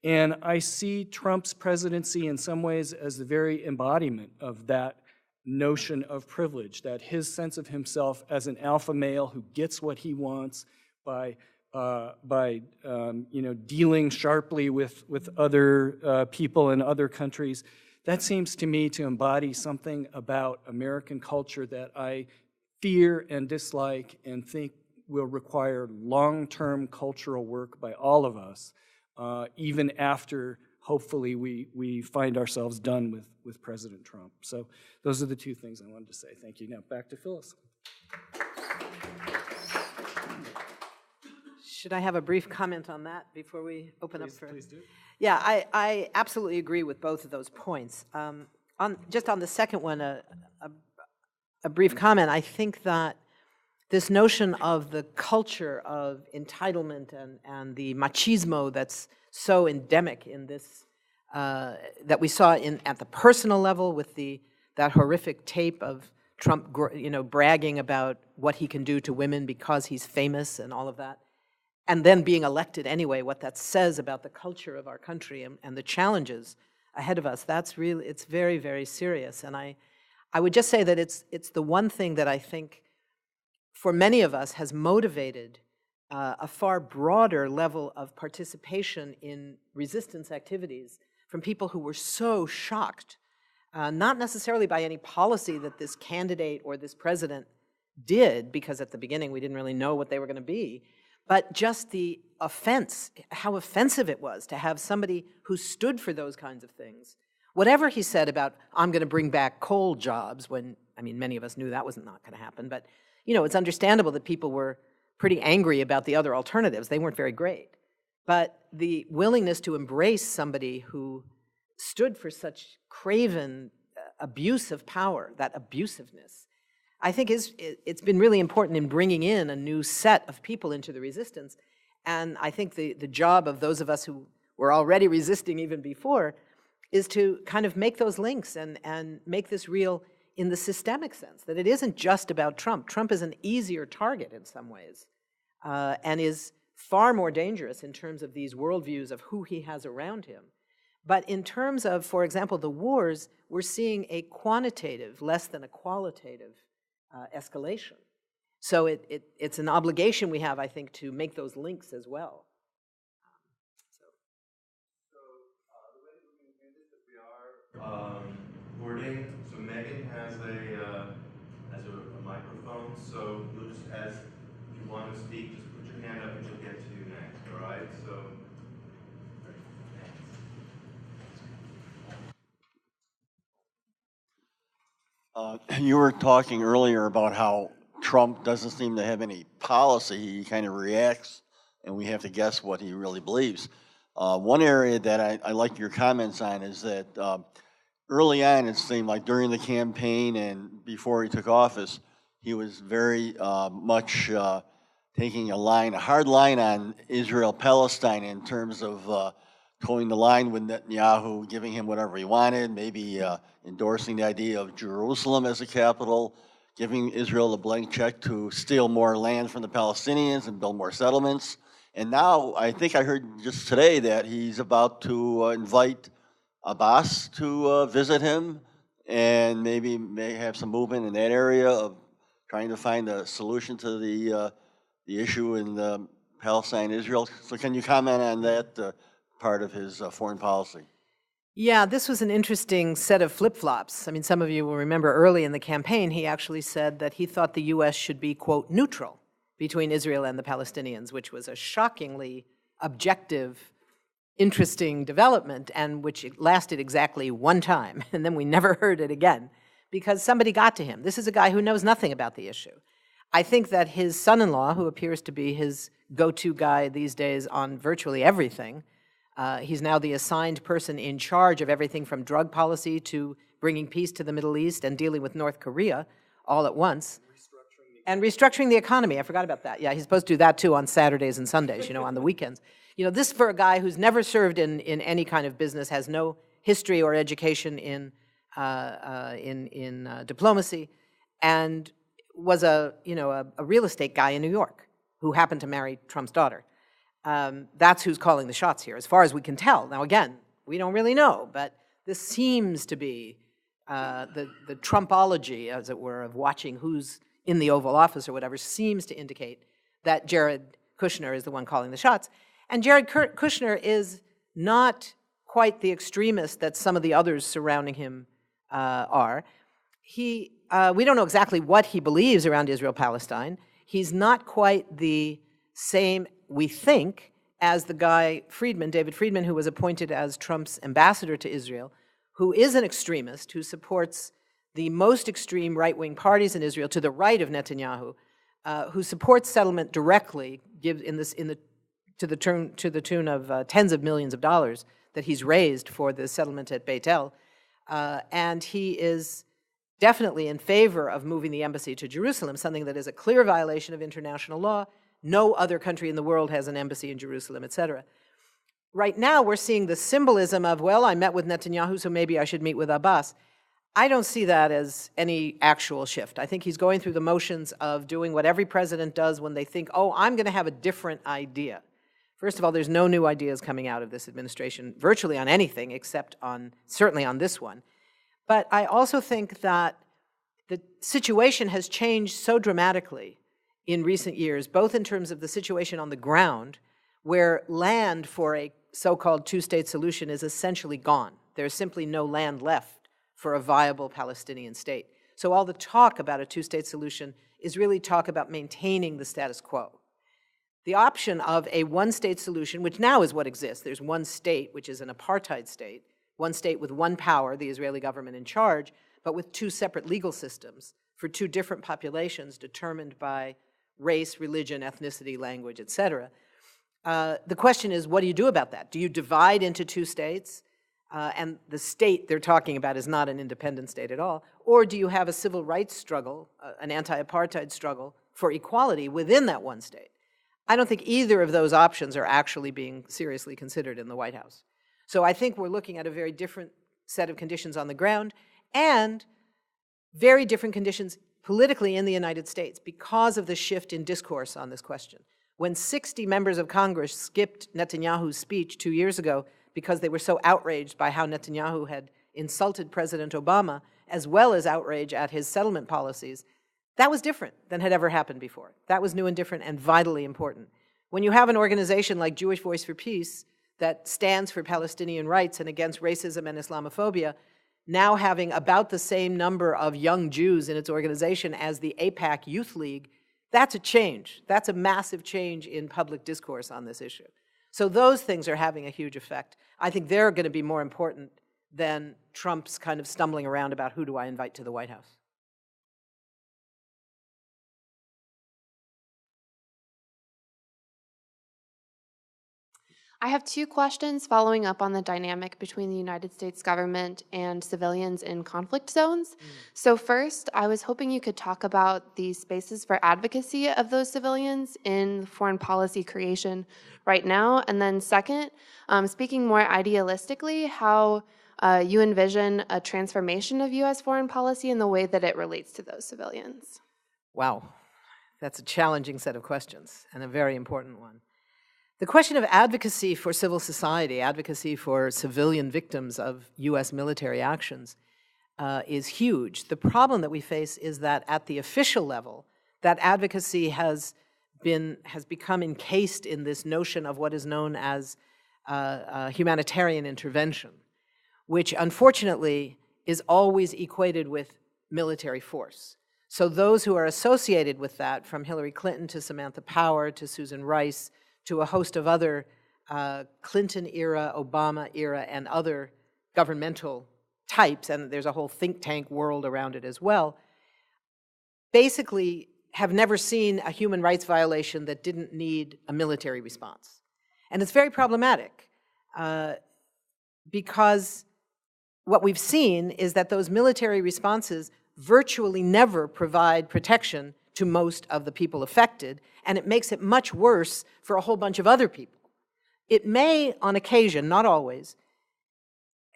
And I see Trump's presidency in some ways as the very embodiment of that notion of privilege, that his sense of himself as an alpha male who gets what he wants by dealing sharply with other people in other countries. That seems to me to embody something about American culture that I fear and dislike and think will require long-term cultural work by all of us, even after, hopefully, we find ourselves done with President Trump. So those are the two things I wanted to say. Thank you. Now back to Phyllis. Should I have a brief comment on that before we open up for? Please do. Yeah, I absolutely agree with both of those points. Just on the second one, a brief comment. I think that this notion of the culture of entitlement and the machismo that's so endemic in this, that we saw at the personal level with that horrific tape of Trump, bragging about what he can do to women because he's famous and all of that, and then being elected anyway, what that says about the culture of our country and the challenges ahead of us, it's very, very serious. And I would just say that it's the one thing that I think for many of us has motivated a far broader level of participation in resistance activities from people who were so shocked, not necessarily by any policy that this candidate or this president did, because at the beginning we didn't really know what they were going to be, but just the offense, how offensive it was to have somebody who stood for those kinds of things. Whatever he said about, I'm going to bring back coal jobs, when, many of us knew that was not going to happen, but, it's understandable that people were pretty angry about the other alternatives. They weren't very great. But the willingness to embrace somebody who stood for such craven abuse of power, that abusiveness, I think it's been really important in bringing in a new set of people into the resistance. And I think the job of those of us who were already resisting even before is to kind of make those links and make this real in the systemic sense, that it isn't just about Trump. Trump is an easier target in some ways, and is far more dangerous in terms of these worldviews of who he has around him. But in terms of, for example, the wars, we're seeing a quantitative, less than a qualitative escalation. So it's an obligation we have, I think, to make those links as well. The way we're going to do this is we are recording. So Megan has a microphone. So you'll just ask, if you want to speak, just put your hand up and she'll get to you next. All right? So. You were talking earlier about how Trump doesn't seem to have any policy. He kind of reacts, and we have to guess what he really believes. One area that I like your comments on is that early on, it seemed like during the campaign and before he took office, he was very much taking a hard line on Israel-Palestine in terms of towing the line with Netanyahu, giving him whatever he wanted, maybe endorsing the idea of Jerusalem as a capital, giving Israel a blank check to steal more land from the Palestinians and build more settlements. And now I think I heard just today that he's about to invite Abbas to visit him, and maybe may have some movement in that area of trying to find a solution to the the issue in Palestine, Israel. So can you comment on that part of his foreign policy? Yeah, this was an interesting set of flip-flops. I mean, some of you will remember early in the campaign, he actually said that he thought the U.S. should be, quote, neutral between Israel and the Palestinians, which was a shockingly objective, interesting development, and which lasted exactly one time, and then we never heard it again, because somebody got to him. This is a guy who knows nothing about the issue. I think that his son-in-law, who appears to be his go-to guy these days on virtually everything, he's now the assigned person in charge of everything from drug policy to bringing peace to the Middle East and dealing with North Korea all at once. And restructuring the economy. I forgot about that. Yeah, he's supposed to do that too on Saturdays and Sundays, on the weekends. This for a guy who's never served in any kind of business, has no history or education in diplomacy, and was a real estate guy in New York who happened to marry Trump's daughter. That's who's calling the shots here, as far as we can tell. Now, again, we don't really know, but this seems to be the Trumpology, as it were, of watching who's in the Oval Office or whatever, seems to indicate that Jared Kushner is the one calling the shots. And Jared Kushner is not quite the extremist that some of the others surrounding him are. We don't know exactly what he believes around Israel-Palestine. He's not quite the same, we think, as the guy David Friedman, who was appointed as Trump's ambassador to Israel, who is an extremist, who supports the most extreme right-wing parties in Israel to the right of Netanyahu, who supports settlement directly, to the tune of tens of millions of dollars that he's raised for the settlement at Beit El, and he is definitely in favor of moving the embassy to Jerusalem, something that is a clear violation of international law. No other country in the world has an embassy in Jerusalem, etc. Right now, we're seeing the symbolism of, well, I met with Netanyahu, so maybe I should meet with Abbas. I don't see that as any actual shift. I think he's going through the motions of doing what every president does when they think, oh, I'm going to have a different idea. First of all, there's no new ideas coming out of this administration, virtually on anything, except certainly on this one. But I also think that the situation has changed so dramatically in recent years, both in terms of the situation on the ground, where land for a so-called two-state solution is essentially gone. There's simply no land left for a viable Palestinian state. So all the talk about a two-state solution is really talk about maintaining the status quo. The option of a one-state solution, which now is what exists, there's one state, which is an apartheid state, one state with one power, the Israeli government in charge, but with two separate legal systems for two different populations determined by race, religion, ethnicity, language, etc. The question is, what do you do about that? Do you divide into two states? And the state they're talking about is not an independent state at all. Or do you have a civil rights struggle, an anti-apartheid struggle for equality within that one state? I don't think either of those options are actually being seriously considered in the White House. So I think we're looking at a very different set of conditions on the ground and very different conditions politically in the United States because of the shift in discourse on this question. When 60 members of Congress skipped Netanyahu's speech 2 years ago because they were so outraged by how Netanyahu had insulted President Obama, as well as outrage at his settlement policies, that was different than had ever happened before. That was new and different and vitally important. When you have an organization like Jewish Voice for Peace that stands for Palestinian rights and against racism and Islamophobia, now having about the same number of young Jews in its organization as the AIPAC Youth League, that's a change. That's a massive change in public discourse on this issue. So those things are having a huge effect. I think they're going to be more important than Trump's kind of stumbling around about who do I invite to the White House. I have two questions following up on the dynamic between the United States government and civilians in conflict zones. So first, I was hoping you could talk about the spaces for advocacy of those civilians in foreign policy creation right now. And then second, speaking more idealistically, how you envision a transformation of U.S. foreign policy in the way that it relates to those civilians. Wow, that's a challenging set of questions and a very important one. The question of advocacy for civil society, advocacy for civilian victims of U.S. military actions is huge. The problem that we face is that at the official level, that advocacy has has become encased in this notion of what is known as humanitarian intervention, which unfortunately is always equated with military force. So those who are associated with that, from Hillary Clinton to Samantha Power to Susan Rice to a host of other Clinton-era, Obama-era, and other governmental types, and there's a whole think tank world around it as well, basically have never seen a human rights violation that didn't need a military response. And it's very problematic because what we've seen is that those military responses virtually never provide protection to most of the people affected, and it makes it much worse for a whole bunch of other people. It may, on occasion, not always,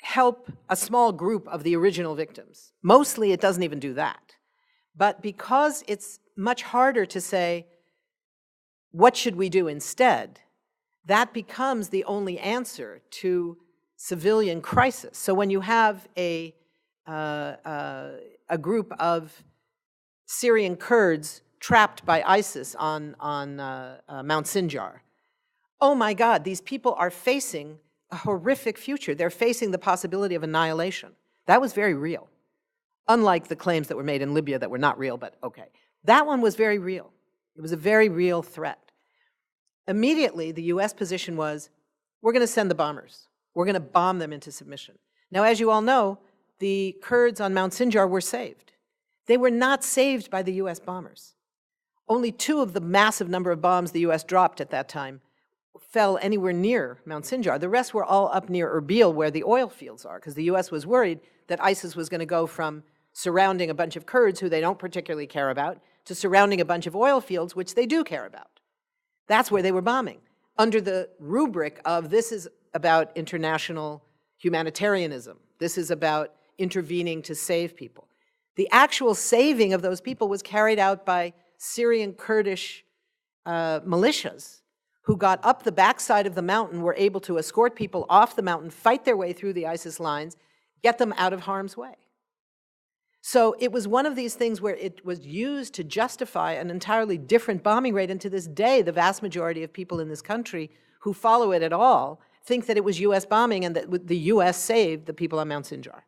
help a small group of the original victims. Mostly it doesn't even do that. But because it's much harder to say, what should we do instead, that becomes the only answer to civilian crisis. So when you have a group of Syrian Kurds trapped by ISIS on Mount Sinjar, oh my God, these people are facing a horrific future. They're facing the possibility of annihilation. That was very real. Unlike the claims that were made in Libya that were not real, but okay. That one was very real. It was a very real threat. Immediately, the US position was, we're going to send the bombers. We're going to bomb them into submission. Now, as you all know, the Kurds on Mount Sinjar were saved. They were not saved by the US bombers. Only 2 of the massive number of bombs the US dropped at that time fell anywhere near Mount Sinjar. The rest were all up near Erbil, where the oil fields are, because the US was worried that ISIS was going to go from surrounding a bunch of Kurds who they don't particularly care about to surrounding a bunch of oil fields, which they do care about. That's where they were bombing, under the rubric of this is about international humanitarianism. This is about intervening to save people. The actual saving of those people was carried out by Syrian Kurdish militias who got up the backside of the mountain, were able to escort people off the mountain, fight their way through the ISIS lines, get them out of harm's way. So it was one of these things where it was used to justify an entirely different bombing rate, and to this day, the vast majority of people in this country who follow it at all think that it was US bombing and that the US saved the people on Mount Sinjar.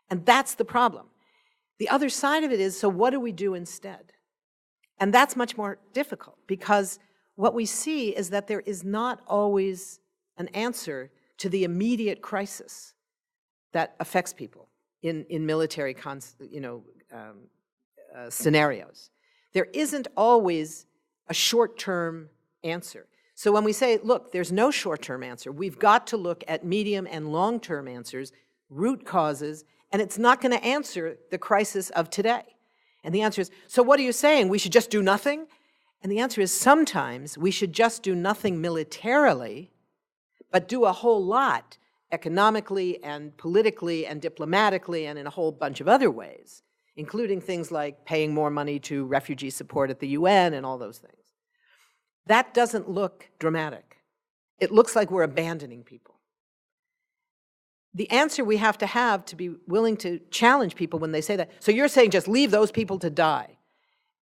And that's the problem. The other side of it is, so what do we do instead? And that's much more difficult, because what we see is that there is not always an answer to the immediate crisis that affects people in military scenarios. There isn't always a short-term answer. So when we say, look, there's no short-term answer, we've got to look at medium and long-term answers, root causes, and it's not going to answer the crisis of today. And the answer is, so what are you saying? We should just do nothing? And the answer is, sometimes we should just do nothing militarily, but do a whole lot economically and politically and diplomatically and in a whole bunch of other ways, including things like paying more money to refugee support at the UN and all those things. That doesn't look dramatic. It looks like we're abandoning people. The answer we have to be willing to challenge people when they say that. So you're saying just leave those people to die.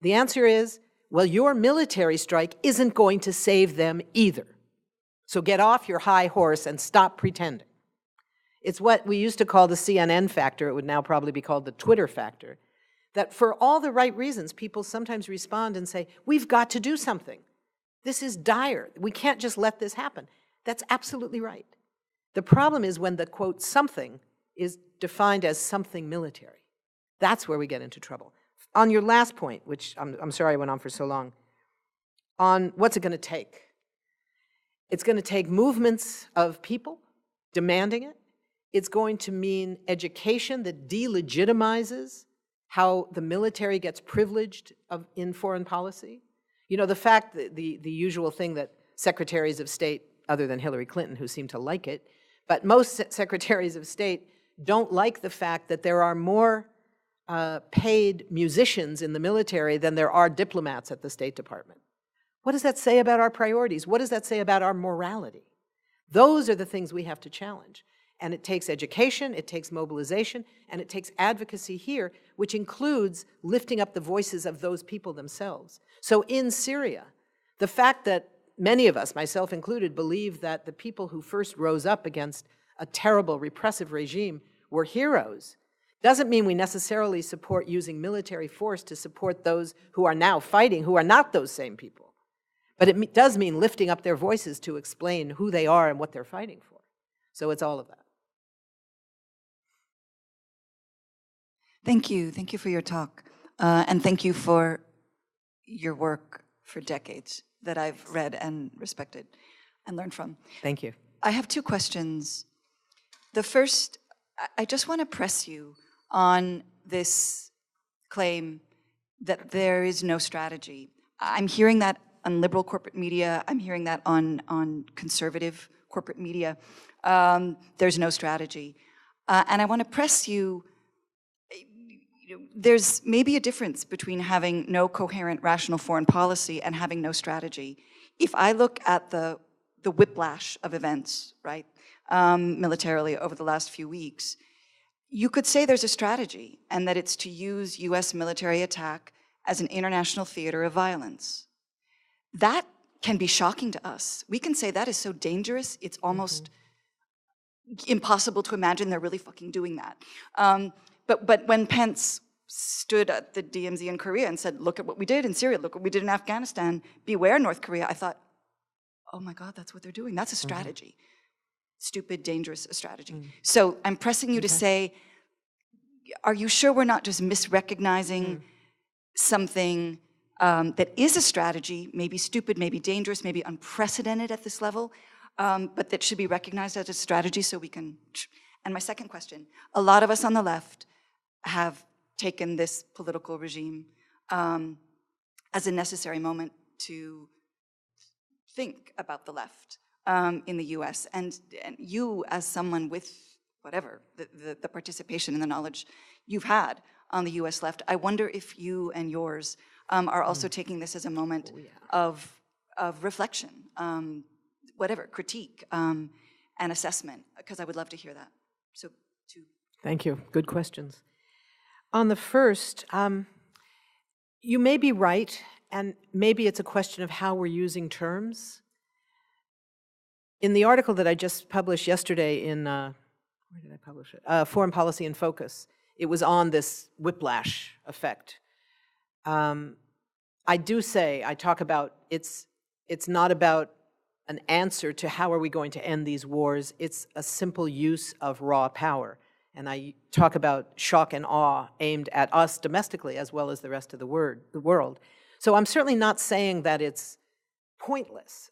The answer is, well, your military strike isn't going to save them either. So get off your high horse and stop pretending. It's what we used to call the CNN factor. It would now probably be called the Twitter factor. That for all the right reasons, people sometimes respond and say, we've got to do something. This is dire. We can't just let this happen. That's absolutely right. The problem is when the, quote, something is defined as something military. That's where we get into trouble. On your last point, which I'm sorry I went on for so long, on what's it going to take? It's going to take movements of people demanding it. It's going to mean education that delegitimizes how the military gets privileged in foreign policy. You know, the fact that the usual thing that secretaries of state, other than Hillary Clinton, who seem to like it, but most secretaries of state don't like the fact that there are more paid musicians in the military than there are diplomats at the State Department. What does that say about our priorities? What does that say about our morality? Those are the things we have to challenge. And it takes education, it takes mobilization, and it takes advocacy here, which includes lifting up the voices of those people themselves. So in Syria, The fact that many of us, myself included, believe that the people who first rose up against a terrible repressive regime were heroes doesn't mean we necessarily support using military force to support those who are now fighting, who are not those same people. But it does mean lifting up their voices to explain who they are and what they're fighting for. So it's all of that. Thank you. Thank you for your talk. And thank you for your work for decades that I've read and respected and learned from. Thank you. I have two questions. The first, I just want to press you on this claim that there is no strategy. I'm hearing that on liberal corporate media. I'm hearing that on conservative corporate media. There's no strategy. And I want to press you. There's maybe a difference between having no coherent, rational foreign policy and having no strategy. If I look at the whiplash of events, right, militarily over the last few weeks, you could say there's a strategy and that it's to use US military attack as an international theater of violence. That can be shocking to us. We can say that is so dangerous, it's almost impossible to imagine they're really fucking doing that. But when Pence stood at the DMZ in Korea and said, look at what we did in Syria, look what we did in Afghanistan, beware North Korea, I thought, oh my God, that's what they're doing. That's a strategy. Stupid, dangerous strategy. So I'm pressing you to say, are you sure we're not just misrecognizing something that is a strategy, maybe stupid, maybe dangerous, maybe unprecedented at this level, but that should be recognized as a strategy so we can... And my second question, a lot of us on the left have taken this political regime as a necessary moment to think about the left in the US. And you, as someone with whatever, the participation and the knowledge you've had on the US left, I wonder if you and yours are also taking this as a moment of reflection, whatever, critique and assessment, because I would love to hear that. So, Thank you. Good questions. On the first, you may be right, and maybe it's a question of how we're using terms. In the article that I just published yesterday in, where did I publish it? Foreign Policy in Focus, it was on this whiplash effect. I do say, I talk about, it's not about an answer to how are we going to end these wars, it's a simple use of raw power. And I talk about shock and awe aimed at us domestically as well as the rest of the world. So I'm certainly not saying that it's pointless.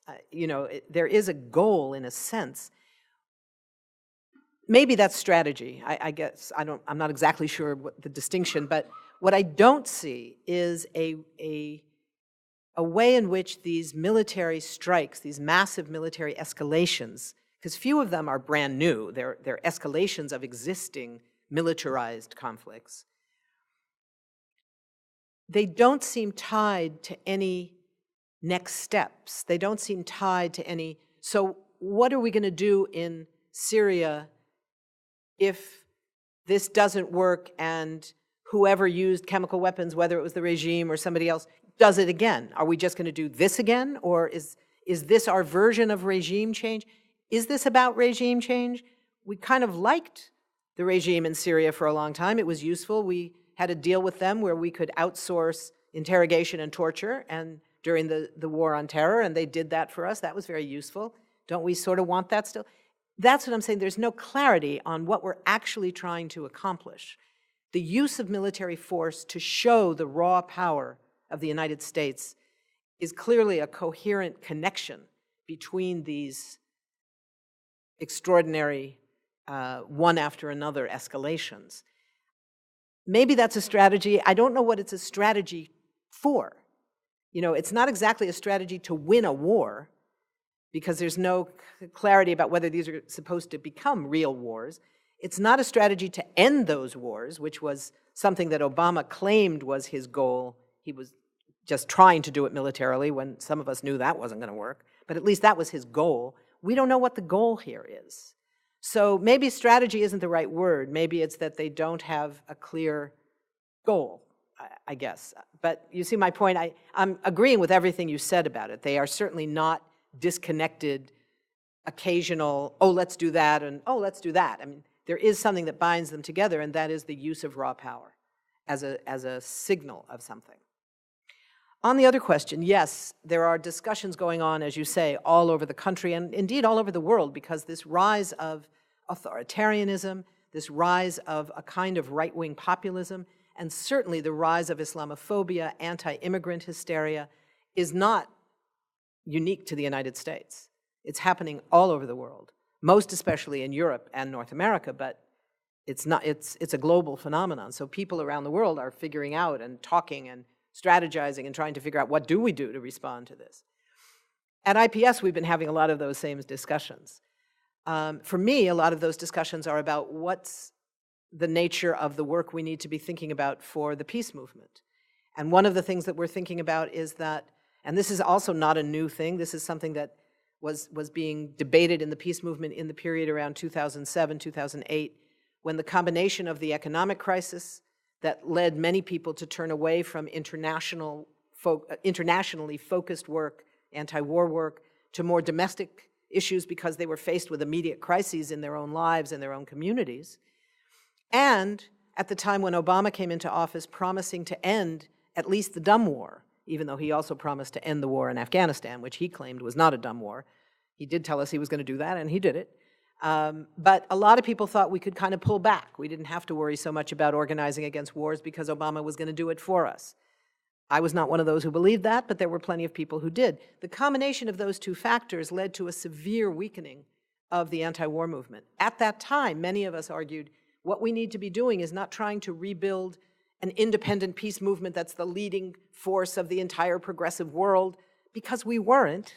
There is a goal in a sense. Maybe that's strategy. I guess I'm not exactly sure what the distinction, but what I don't see is a way in which these military strikes, these massive military escalations, because few of them are brand new, they're escalations of existing militarized conflicts. They don't seem tied to any next steps. They don't seem tied to any, so what are we going to do in Syria if this doesn't work and whoever used chemical weapons, whether it was the regime or somebody else, does it again? Are we just going to do this again? Or is this our version of regime change? Is this about regime change? We kind of liked the regime in Syria for a long time. It was useful. We had a deal with them where we could outsource interrogation and torture and during the war on terror, and they did that for us. That was very useful. Don't we sort of want that still? That's what I'm saying. There's no clarity on what we're actually trying to accomplish. The use of military force to show the raw power of the United States is clearly a coherent connection between these extraordinary, one after another escalations. Maybe that's a strategy. I don't know what it's a strategy for. It's not exactly a strategy to win a war, because there's no clarity about whether these are supposed to become real wars. It's not a strategy to end those wars, which was something that Obama claimed was his goal. He was just trying to do it militarily when some of us knew that wasn't going to work. But at least that was his goal. We don't know what the goal here is. So maybe strategy isn't the right word. Maybe it's that they don't have a clear goal I guess. But you see my point. I'm agreeing with everything you said about it. They are certainly not disconnected, occasional, oh, let's do that, and oh, let's do that. I mean, there is something that binds them together, and that is the use of raw power as a signal of something. On the other question, yes, there are discussions going on, as you say, all over the country and indeed all over the world, because this rise of authoritarianism, this rise of a kind of right-wing populism, and certainly the rise of Islamophobia, anti-immigrant hysteria, is not unique to the United States. It's happening all over the world, most especially in Europe and North America, but it's a global phenomenon. So people around the world are figuring out and talking and strategizing and trying to figure out what do we do to respond to this. At IPS, we've been having a lot of those same discussions. For me, a lot of those discussions are about what's the nature of the work we need to be thinking about for the peace movement. And one of the things that we're thinking about is that, and this is also not a new thing, this is something that was being debated in the peace movement in the period around 2007, 2008, when the combination of the economic crisis that led many people to turn away from internationally focused work, anti-war work, to more domestic issues because they were faced with immediate crises in their own lives and their own communities. And at the time when Obama came into office promising to end at least the dumb war, even though he also promised to end the war in Afghanistan, which he claimed was not a dumb war. He did tell us he was going to do that, and he did it. But a lot of people thought we could kind of pull back. We didn't have to worry so much about organizing against wars because Obama was going to do it for us. I was not one of those who believed that, but there were plenty of people who did. The combination of those two factors led to a severe weakening of the anti-war movement. At that time, many of us argued, what we need to be doing is not trying to rebuild an independent peace movement that's the leading force of the entire progressive world, because we weren't,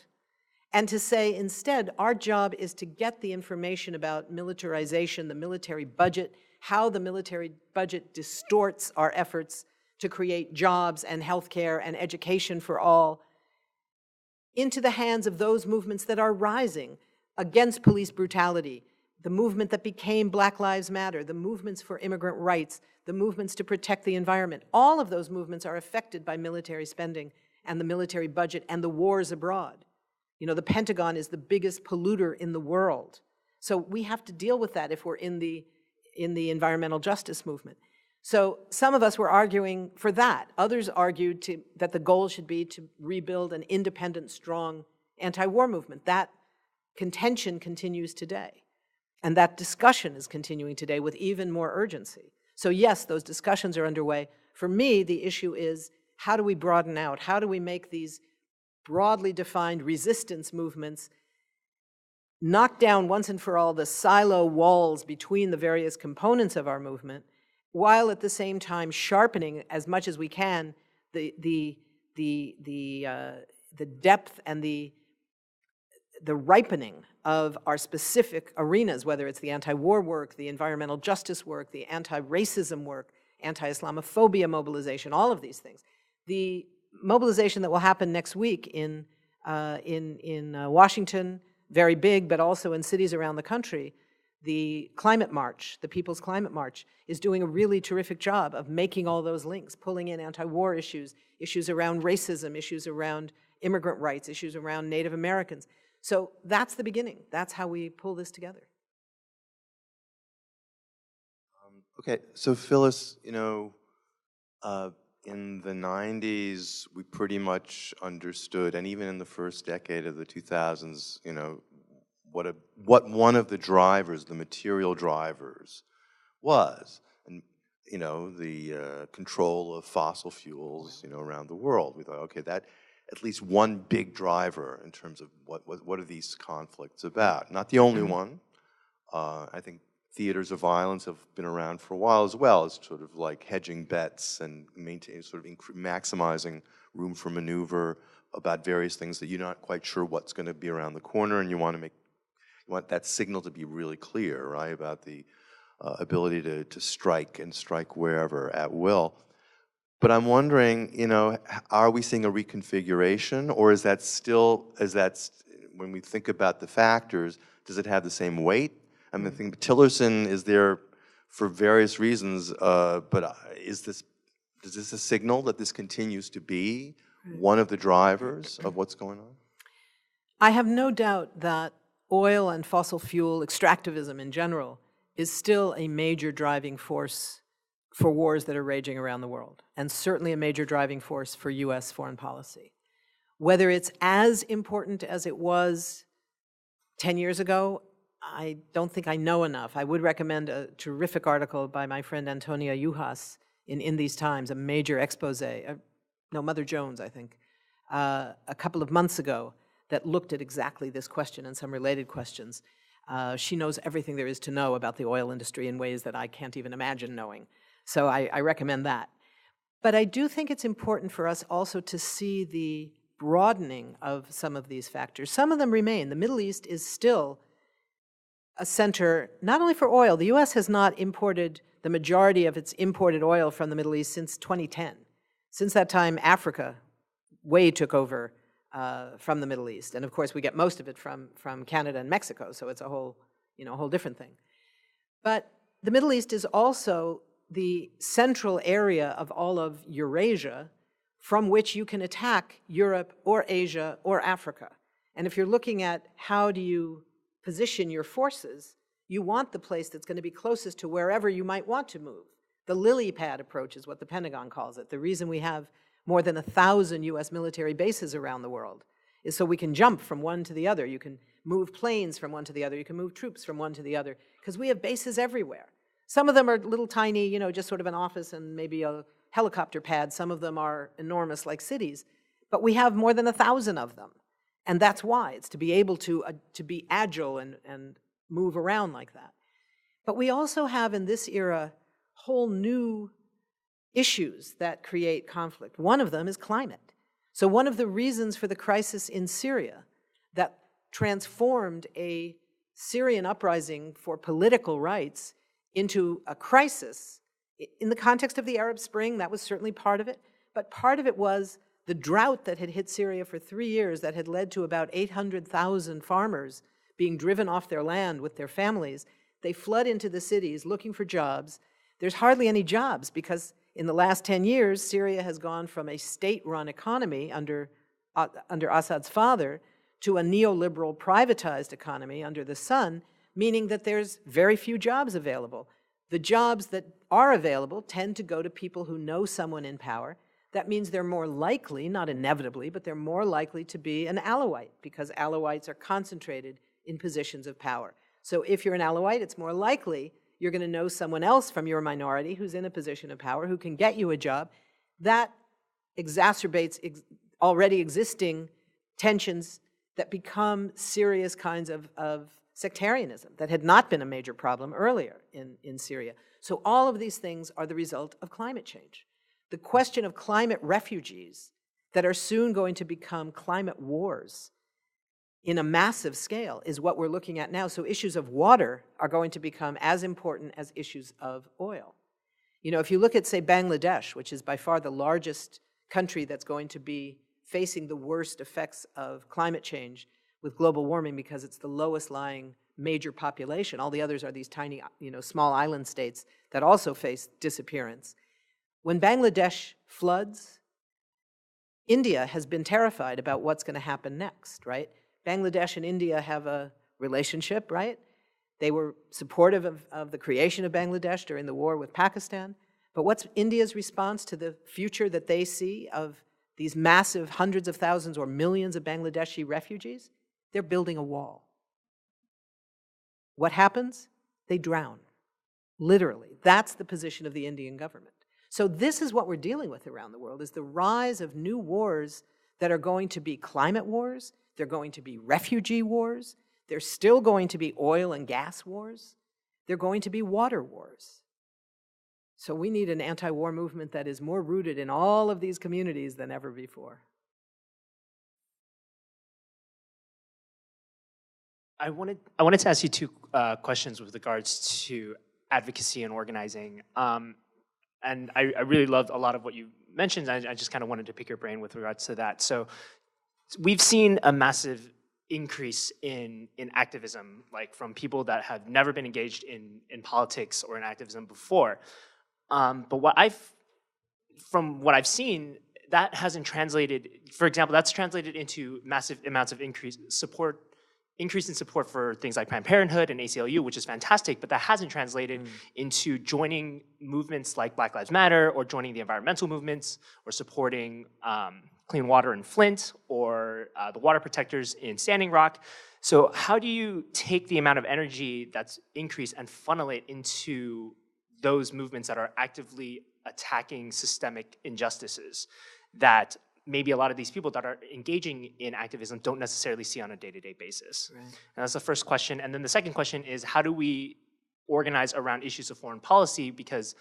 and to say instead, our job is to get the information about militarization, the military budget, how the military budget distorts our efforts to create jobs and healthcare and education for all, into the hands of those movements that are rising against police brutality, the movement that became Black Lives Matter, the movements for immigrant rights, the movements to protect the environment. All of those movements are affected by military spending and the military budget and the wars abroad. You know, the Pentagon is the biggest polluter in the world. So we have to deal with that if we're in the environmental justice movement. So some of us were arguing for that. Others argued that the goal should be to rebuild an independent, strong anti-war movement. That contention continues today. And that discussion is continuing today with even more urgency. So yes, those discussions are underway. For me, the issue is, how do we broaden out? How do we make these broadly defined resistance movements knock down once and for all the silo walls between the various components of our movement, while at the same time sharpening as much as we can the depth and the ripening of our specific arenas, whether it's the anti-war work, the environmental justice work, the anti-racism work, anti-Islamophobia mobilization, all of these things. The mobilization that will happen next week in Washington, very big, but also in cities around the country, the Climate March, the People's Climate March, is doing a really terrific job of making all those links, pulling in anti-war issues, issues around racism, issues around immigrant rights, issues around Native Americans. So that's the beginning. That's how we pull this together. Okay, so Phyllis, you know, in the 90s, we pretty much understood, and even in the first decade of the 2000s, you know, what one of the drivers, the material drivers, was. And, you know, the control of fossil fuels, you know, around the world. We thought, okay, that at least one big driver in terms of what are these conflicts about. Not the only one. I think theaters of violence have been around for a while as well, as sort of like hedging bets and maintaining, sort of maximizing room for maneuver about various things that you're not quite sure what's going to be around the corner, and you want that signal to be really clear, right, about the ability to strike and strike wherever at will. But I'm wondering, you know, are we seeing a reconfiguration, or is that still, when we think about the factors, does it have the same weight? I mean, I think Tillerson is there for various reasons, but is this Is this a signal that this continues to be one of the drivers of what's going on? I have no doubt that oil and fossil fuel extractivism in general is still a major driving force for wars that are raging around the world, and certainly a major driving force for U.S. foreign policy. Whether it's as important as it was 10 years ago, I don't think I know enough. I would recommend a terrific article by my friend Antonia Juhas in These Times, a major expose, Mother Jones, I think, a couple of months ago, that looked at exactly this question and some related questions. She knows everything there is to know about the oil industry in ways that I can't even imagine knowing. So I recommend that. But I do think it's important for us also to see the broadening of some of these factors. Some of them remain. The Middle East is still a center, not only for oil. The U.S. has not imported the majority of its imported oil from the Middle East since 2010. Since that time, Africa way took over from the Middle East. And of course, we get most of it from Canada and Mexico, so it's a whole different thing. But the Middle East is also the central area of all of Eurasia from which you can attack Europe or Asia or Africa. And if you're looking at how do you position your forces, you want the place that's going to be closest to wherever you might want to move. The lily pad approach is what the Pentagon calls it. The reason we have more than 1,000 U.S. military bases around the world is so we can jump from one to the other. You can move planes from one to the other. You can move troops from one to the other, because we have bases everywhere. Some of them are little tiny, just sort of an office and maybe a helicopter pad. Some of them are enormous, like cities. But we have more than 1,000 of them. And that's why. It's to be able to be agile and move around like that. But we also have, in this era, whole new issues that create conflict. One of them is climate. So one of the reasons for the crisis in Syria that transformed a Syrian uprising for political rights into a crisis, in the context of the Arab Spring, that was certainly part of it, but part of it was the drought that had hit Syria for 3 years that had led to about 800,000 farmers being driven off their land with their families. They flood into the cities looking for jobs. There's hardly any jobs because in the last 10 years, Syria has gone from a state-run economy under Assad's father to a neoliberal privatized economy under the son, meaning that there's very few jobs available. The jobs that are available tend to go to people who know someone in power. That means they're more likely, not inevitably, but they're more likely to be an Alawite, because Alawites are concentrated in positions of power. So if you're an Alawite, it's more likely you're going to know someone else from your minority who's in a position of power who can get you a job. That exacerbates already existing tensions that become serious kinds of sectarianism that had not been a major problem earlier in Syria. So all of these things are the result of climate change. The question of climate refugees that are soon going to become climate wars in a massive scale is what we're looking at now. So issues of water are going to become as important as issues of oil. If you look at, say, Bangladesh, which is by far the largest country that's going to be facing the worst effects of climate change with global warming because it's the lowest lying major population. All the others are these tiny, small island states that also face disappearance. When Bangladesh floods, India has been terrified about what's going to happen next, right? Bangladesh and India have a relationship, right? They were supportive of the creation of Bangladesh during the war with Pakistan. But what's India's response to the future that they see of these massive hundreds of thousands or millions of Bangladeshi refugees? They're building a wall. What happens? They drown, literally. That's the position of the Indian government. So this is what we're dealing with around the world, is the rise of new wars that are going to be climate wars, they're going to be refugee wars, they're still going to be oil and gas wars, they're going to be water wars. So we need an anti-war movement that is more rooted in all of these communities than ever before. I wanted to ask you two questions with regards to advocacy and organizing. And I really loved a lot of what you mentioned. I just kind of wanted to pick your brain with regards to that. So we've seen a massive increase in activism, like from people that have never been engaged in politics or in activism before. But what I've from what I've seen, that hasn't translated, for example, that's translated into massive amounts of increase in support for things like Planned Parenthood and ACLU, which is fantastic, but that hasn't translated into joining movements like Black Lives Matter, or joining the environmental movements, or supporting clean water in Flint, or the water protectors in Standing Rock. So how do you take the amount of energy that's increased and funnel it into those movements that are actively attacking systemic injustices that maybe a lot of these people that are engaging in activism don't necessarily see on a day-to-day basis? Right. And that's the first question. And then the second question is, how do we organize around issues of foreign policy? Because,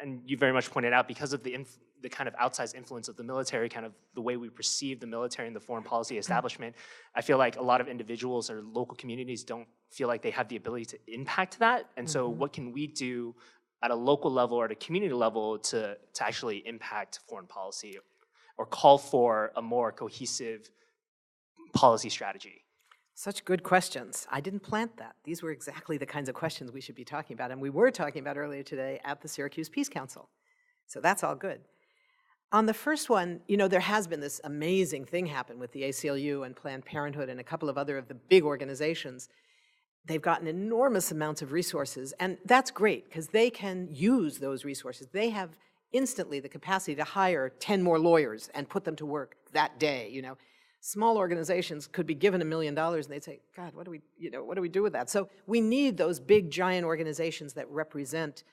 and you very much pointed out, because of the kind of outsized influence of the military, kind of the way we perceive the military and the foreign policy establishment, I feel like a lot of individuals or local communities don't feel like they have the ability to impact that. And so what can we do at a local level or at a community level to actually impact foreign policy, or call for a more cohesive policy strategy? Such good questions. I didn't plant that. These were exactly the kinds of questions we should be talking about, and we were talking about earlier today at the Syracuse Peace Council. So that's all good. On the first one, you know, there has been this amazing thing happen with the ACLU and Planned Parenthood and a couple of other of the big organizations. They've gotten enormous amounts of resources, and that's great because they can use those resources. They have instantly the capacity to hire 10 more lawyers and put them to work that day, you know. Small organizations could be given $1 million and they'd say, God, what do we do with that? So we need those big, giant organizations that represent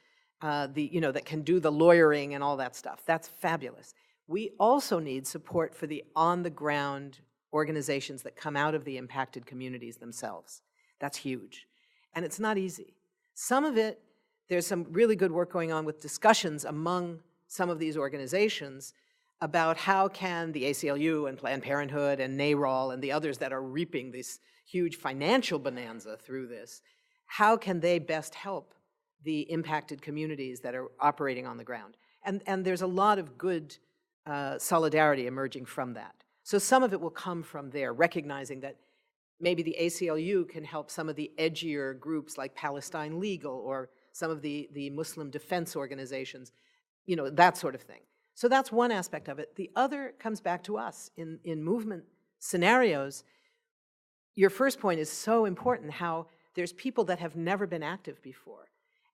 that can do the lawyering and all that stuff. That's fabulous. We also need support for the on-the-ground organizations that come out of the impacted communities themselves. That's huge. And it's not easy. Some of it, there's some really good work going on with discussions among some of these organizations about how can the ACLU and Planned Parenthood and NARAL and the others that are reaping this huge financial bonanza through this, how can they best help the impacted communities that are operating on the ground? And there's a lot of good solidarity emerging from that. So some of it will come from there, recognizing that maybe the ACLU can help some of the edgier groups like Palestine Legal or some of the Muslim defense organizations, you know, that sort of thing. So that's one aspect of it. The other comes back to us in movement scenarios. Your first point is so important, how there's people that have never been active before.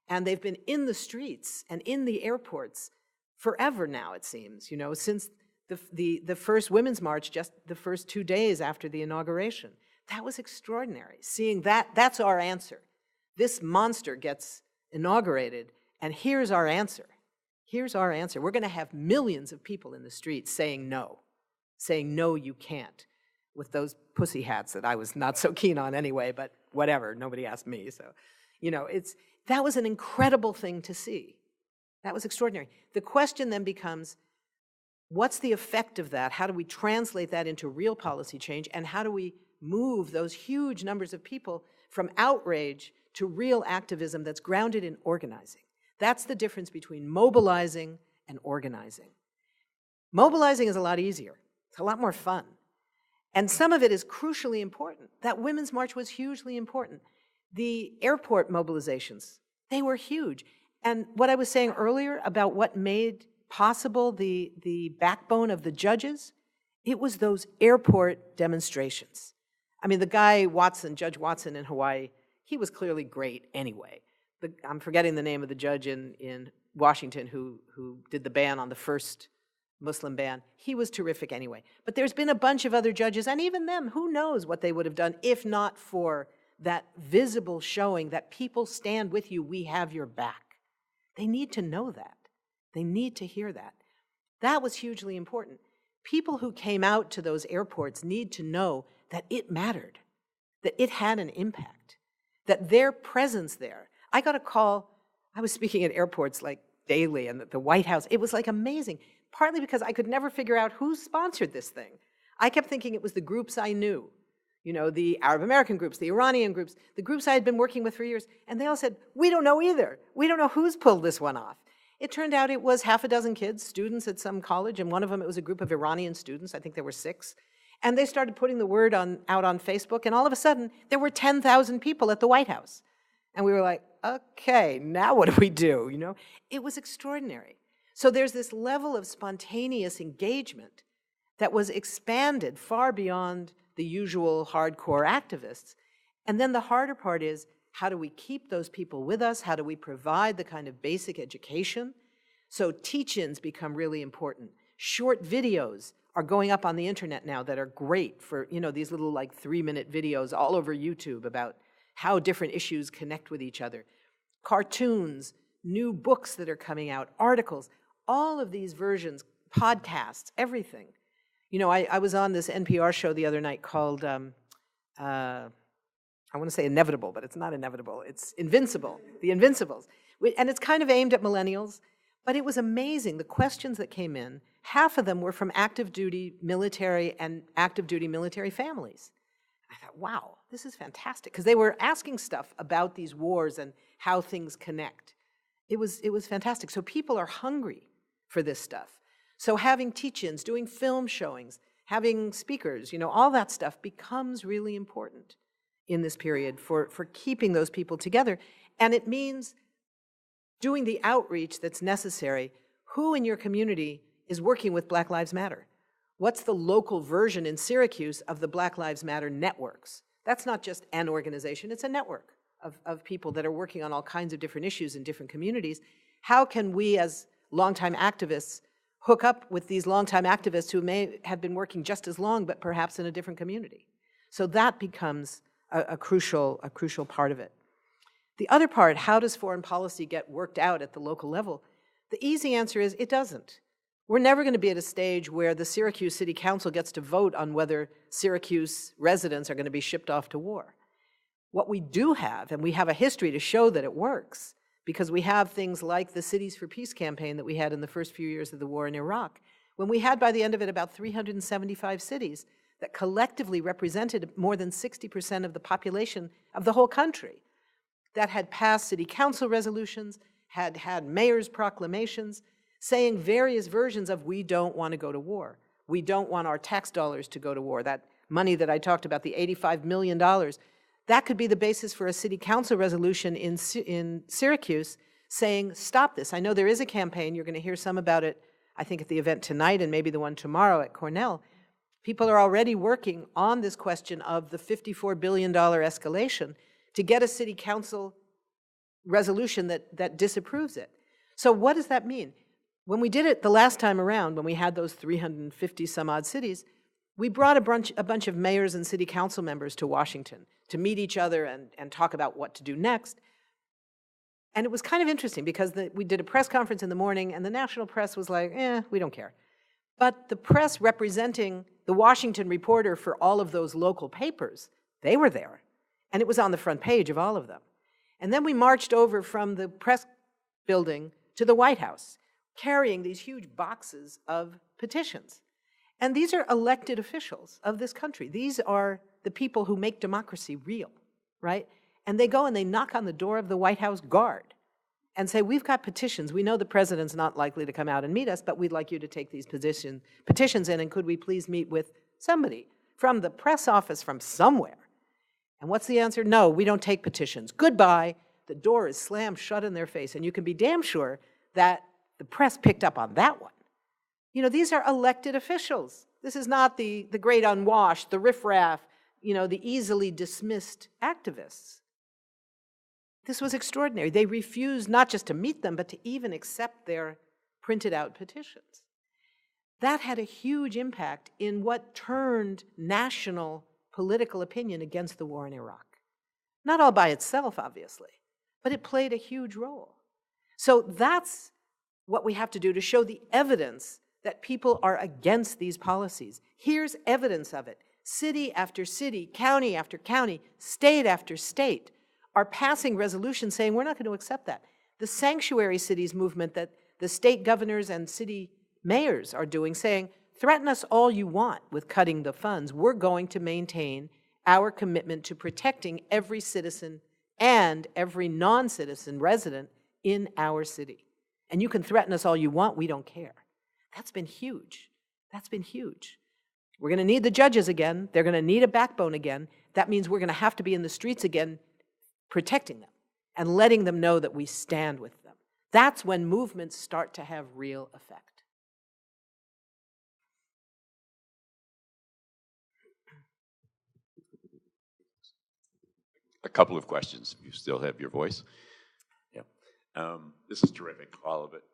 And they've been in the streets and in the airports forever now, it seems, you know, since the first Women's March, just the first 2 days after the inauguration. That was extraordinary. Seeing that, that's our answer. This monster gets inaugurated, and here's our answer. Here's our answer. We're going to have millions of people in the streets saying no, you can't, with those pussy hats that I was not so keen on anyway, but whatever, nobody asked me. So, you know, that was an incredible thing to see. That was extraordinary. The question then becomes, what's the effect of that? How do we translate that into real policy change? And how do we move those huge numbers of people from outrage to real activism that's grounded in organizing? That's the difference between mobilizing and organizing. Mobilizing is a lot easier. It's a lot more fun. And some of it is crucially important. That Women's March was hugely important. The airport mobilizations, they were huge. And what I was saying earlier about what made possible the backbone of the judges, it was those airport demonstrations. I mean, the guy Watson, Judge Watson in Hawaii, he was clearly great anyway. I'm forgetting the name of the judge in Washington who did the ban on the first Muslim ban. He was terrific anyway. But there's been a bunch of other judges, and even them, who knows what they would have done if not for that visible showing that people stand with you, we have your back. They need to know that. They need to hear that. That was hugely important. People who came out to those airports need to know that it mattered, that it had an impact, that their presence there. I got a call, I was speaking at airports like daily, and the White House, it was like amazing, partly because I could never figure out who sponsored this thing. I kept thinking it was the groups I knew, you know, the Arab American groups, the Iranian groups, the groups I had been working with for years, and they all said, we don't know either. We don't know who's pulled this one off. It turned out it was half a dozen kids, students at some college, and one of them, it was a group of Iranian students, I think there were 6, and they started putting the word out on Facebook, and all of a sudden, there were 10,000 people at the White House. And we were like, okay, now what do we do, you know? It was extraordinary. So there's this level of spontaneous engagement that was expanded far beyond the usual hardcore activists. And then the harder part is, how do we keep those people with us? How do we provide the kind of basic education? So teach-ins become really important. Short videos are going up on the internet now that are great for, these little like 3-minute videos all over YouTube about how different issues connect with each other. Cartoons, new books that are coming out, articles, all of these versions, podcasts, everything. I was on this NPR show the other night called, I want to say Inevitable, but it's not Inevitable. It's Invincible, The Invincibles. And it's kind of aimed at millennials, but it was amazing. The questions that came in, half of them were from active duty military and active duty military families. I thought, wow, this is fantastic, because they were asking stuff about these wars and how things connect. It was fantastic. So people are hungry for this stuff. So having teach-ins, doing film showings, having speakers, all that stuff becomes really important in this period for keeping those people together. And it means doing the outreach that's necessary. Who in your community is working with Black Lives Matter? What's the local version in Syracuse of the Black Lives Matter networks? That's not just an organization, it's a network of people that are working on all kinds of different issues in different communities. How can we as longtime activists hook up with these longtime activists who may have been working just as long, but perhaps in a different community? So that becomes a crucial part of it. The other part, how does foreign policy get worked out at the local level? The easy answer is it doesn't. We're never going to be at a stage where the Syracuse City Council gets to vote on whether Syracuse residents are going to be shipped off to war. What we do have, and we have a history to show that it works, because we have things like the Cities for Peace campaign that we had in the first few years of the war in Iraq, when we had by the end of it about 375 cities that collectively represented more than 60% of the population of the whole country, that had passed city council resolutions, had had mayor's proclamations, saying various versions of, we don't want to go to war. We don't want our tax dollars to go to war. That money that I talked about, the $85 million, that could be the basis for a city council resolution in Syracuse saying, stop this. I know there is a campaign. You're going to hear some about it, I think, at the event tonight and maybe the one tomorrow at Cornell. People are already working on this question of the $54 billion escalation to get a city council resolution that disapproves it. So what does that mean? When we did it the last time around, when we had those 350 some odd cities, we brought a bunch of mayors and city council members to Washington to meet each other and talk about what to do next. And it was kind of interesting because we did a press conference in the morning and the national press was like, we don't care. But the press representing the Washington Reporter for all of those local papers, they were there. And it was on the front page of all of them. And then we marched over from the press building to the White House, carrying these huge boxes of petitions. And these are elected officials of this country. These are the people who make democracy real, right? And they go and they knock on the door of the White House guard and say, we've got petitions. We know the president's not likely to come out and meet us, but we'd like you to take these petitions in, and could we please meet with somebody from the press office from somewhere? And what's the answer? No, we don't take petitions. Goodbye. The door is slammed shut in their face, and you can be damn sure that the press picked up on that one. These are elected officials. This is not the great unwashed, the riffraff, the easily dismissed activists. This was extraordinary. They refused not just to meet them, but to even accept their printed out petitions. That had a huge impact in what turned national political opinion against the war in Iraq. Not all by itself, obviously, but it played a huge role. So that's what we have to do to show the evidence that people are against these policies. Here's evidence of it. City after city, county after county, state after state are passing resolutions saying we're not going to accept that. The sanctuary cities movement that the state governors and city mayors are doing, saying, threaten us all you want with cutting the funds. We're going to maintain our commitment to protecting every citizen and every non-citizen resident in our city. And you can threaten us all you want, we don't care. That's been huge. That's been huge. We're going to need the judges again. They're going to need a backbone again. That means we're going to have to be in the streets again protecting them and letting them know that we stand with them. That's when movements start to have real effect. A couple of questions, if you still have your voice. Yeah. This is terrific, all of it.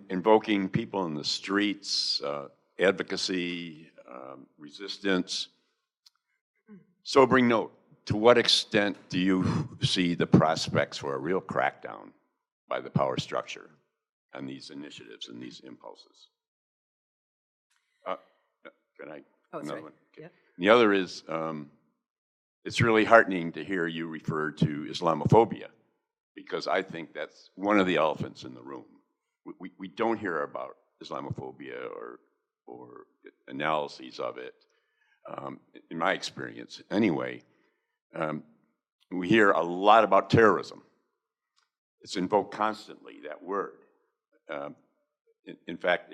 Invoking people in the streets, advocacy, resistance. Sobering note, to what extent do you see the prospects for a real crackdown by the power structure on these initiatives and these impulses? Can I? Oh, another sorry. one? Okay. Yeah. The other is, it's really heartening to hear you refer to Islamophobia, because I think that's one of the elephants in the room. We don't hear about Islamophobia or analyses of it, in my experience anyway. We hear a lot about terrorism. It's invoked constantly, that word. In fact,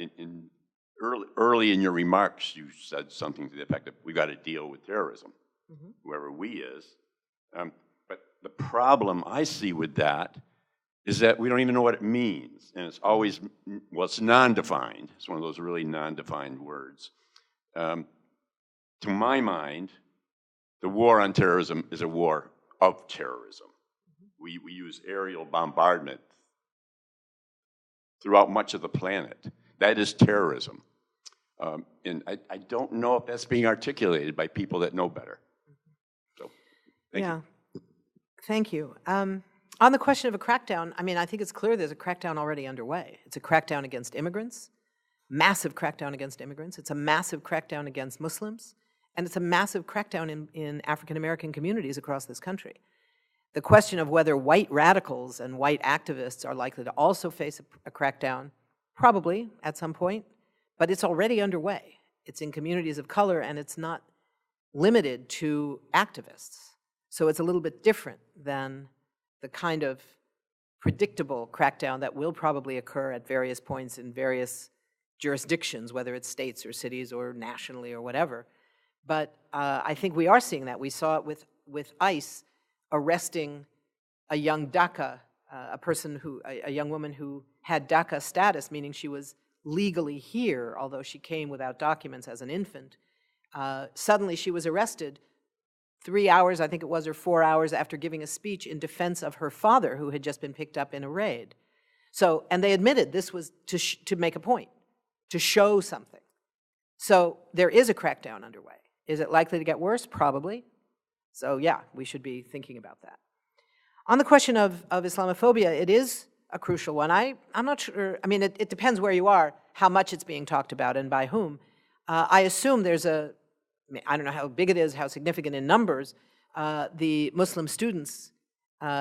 early in your remarks, you said something to the effect of, we got to deal with terrorism, whoever we is. But the problem I see with that is that we don't even know what it means. And it's always, well, it's non-defined. It's one of those really non-defined words. To my mind, the war on terrorism is a war of terrorism. We use aerial bombardment throughout much of the planet. That is terrorism. And I don't know if that's being articulated by people that know better. So, thank you. Thank you. On the question of a crackdown, I mean, I think it's clear there's a crackdown already underway. It's a crackdown against immigrants, massive crackdown against immigrants. It's a massive crackdown against Muslims, and it's a massive crackdown in African-American communities across this country. The question of whether white radicals and white activists are likely to also face a crackdown, probably at some point, but it's already underway. It's in communities of color, and it's not limited to activists. So it's a little bit different than the kind of predictable crackdown that will probably occur at various points in various jurisdictions, whether it's states or cities or nationally or whatever. But I think we are seeing that. We saw it with ICE arresting a young DACA, a young woman who had DACA status, meaning she was legally here, although she came without documents as an infant. Suddenly she was arrested 3 hours, I think it was, or 4 hours after giving a speech in defense of her father, who had just been picked up in a raid. So, and they admitted this was to make a point, to show something. So there is a crackdown underway. Is it likely to get worse? Probably. So yeah, we should be thinking about that. On the question of Islamophobia, it is a crucial one. I'm not sure, I mean, it depends where you are, how much it's being talked about and by whom. I assume there's I don't know how big it is, how significant in numbers, the Muslim students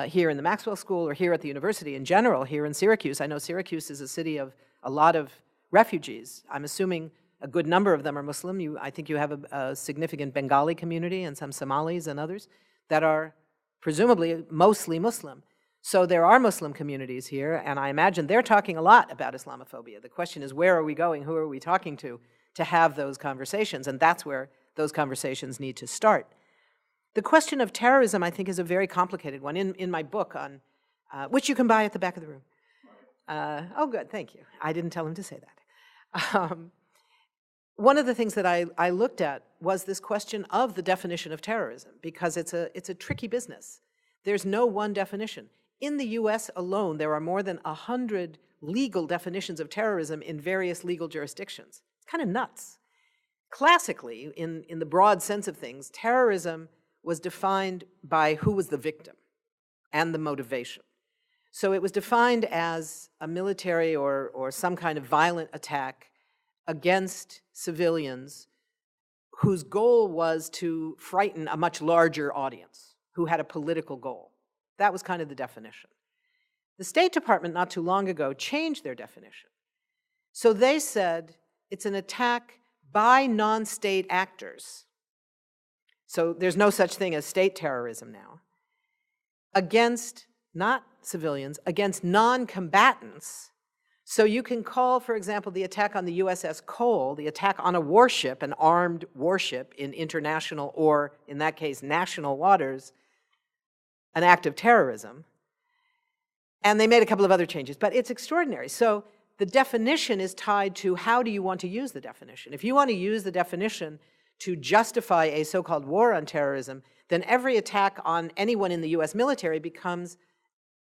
here in the Maxwell School or here at the university in general, here in Syracuse. I know Syracuse is a city of a lot of refugees. I'm assuming a good number of them are Muslim. I think you have a significant Bengali community and some Somalis and others that are presumably mostly Muslim. So there are Muslim communities here, and I imagine they're talking a lot about Islamophobia. The question is, where are we going? Who are we talking to have those conversations? And that's where those conversations need to start. The question of terrorism, I think, is a very complicated one. In my book, on which you can buy at the back of the room. Oh, good, thank you. I didn't tell him to say that. One of the things that I looked at was this question of the definition of terrorism, because it's a tricky business. There's no one definition. In the US alone, there are more than 100 legal definitions of terrorism in various legal jurisdictions. It's kind of nuts. Classically, in the broad sense of things, terrorism was defined by who was the victim and the motivation. So it was defined as a military or some kind of violent attack against civilians whose goal was to frighten a much larger audience, who had a political goal. That was kind of the definition. The State Department not too long ago changed their definition. So they said it's an attack by non-state actors. So there's no such thing as state terrorism now. Against, not civilians, against non-combatants. So you can call, for example, the attack on the USS Cole, the attack on a warship, an armed warship in international or, in that case, national waters, an act of terrorism. And they made a couple of other changes, but it's extraordinary. So the definition is tied to how do you want to use the definition. If you want to use the definition to justify a so-called war on terrorism, then every attack on anyone in the US military becomes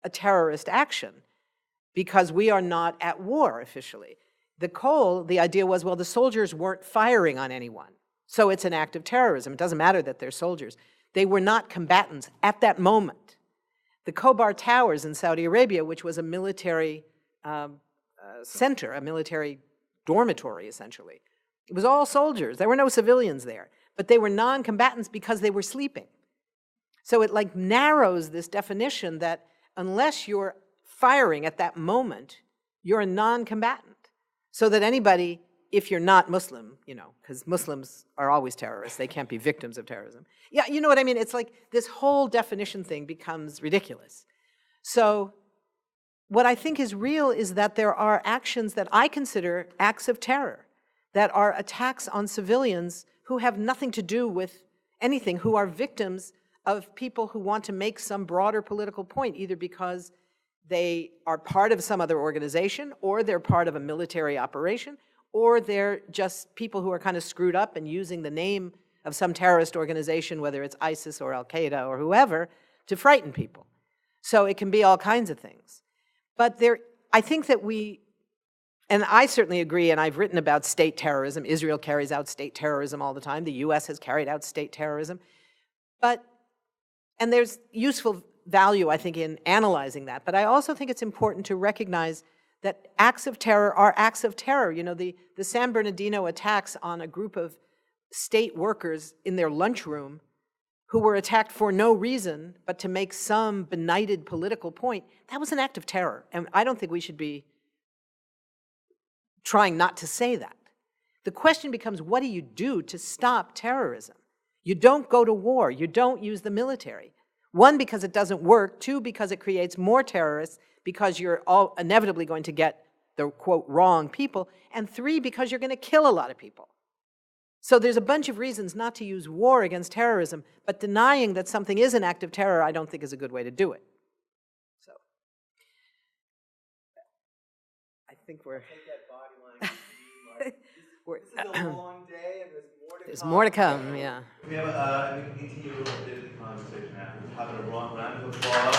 a terrorist action because we are not at war officially. The idea was, well, the soldiers weren't firing on anyone, so it's an act of terrorism. It doesn't matter that they're soldiers. They were not combatants at that moment. The Khobar Towers in Saudi Arabia, which was a military center, a military dormitory, essentially. It was all soldiers. There were no civilians there. But they were non-combatants because they were sleeping. So it like narrows this definition that unless you're firing at that moment, you're a non-combatant. So that anybody, if you're not Muslim, you know, because Muslims are always terrorists, they can't be victims of terrorism. Yeah, you know what I mean? It's like this whole definition thing becomes ridiculous. So what I think is real is that there are actions that I consider acts of terror, that are attacks on civilians who have nothing to do with anything, who are victims of people who want to make some broader political point, either because they are part of some other organization, or they're part of a military operation, or they're just people who are kind of screwed up and using the name of some terrorist organization, whether it's ISIS or Al-Qaeda or whoever, to frighten people. So it can be all kinds of things. But I think that and I certainly agree, and I've written about state terrorism. Israel carries out state terrorism all the time. The US has carried out state terrorism. And there's useful value, I think, in analyzing that. But I also think it's important to recognize that acts of terror are acts of terror. You know, the San Bernardino attacks on a group of state workers in their lunchroom who were attacked for no reason but to make some benighted political point, that was an act of terror. And I don't think we should be trying not to say that. The question becomes, what do you do to stop terrorism? You don't go to war. You don't use the military. One, because it doesn't work. Two, because it creates more terrorists, because you're all inevitably going to get the, quote, wrong people. And three, because you're going to kill a lot of people. So there's a bunch of reasons not to use war against terrorism, but denying that something is an act of terror, I don't think is a good way to do it. So I think we're... This is a long day, and There's more to come, yeah. We can continue a bit of the conversation after. Have a round of applause.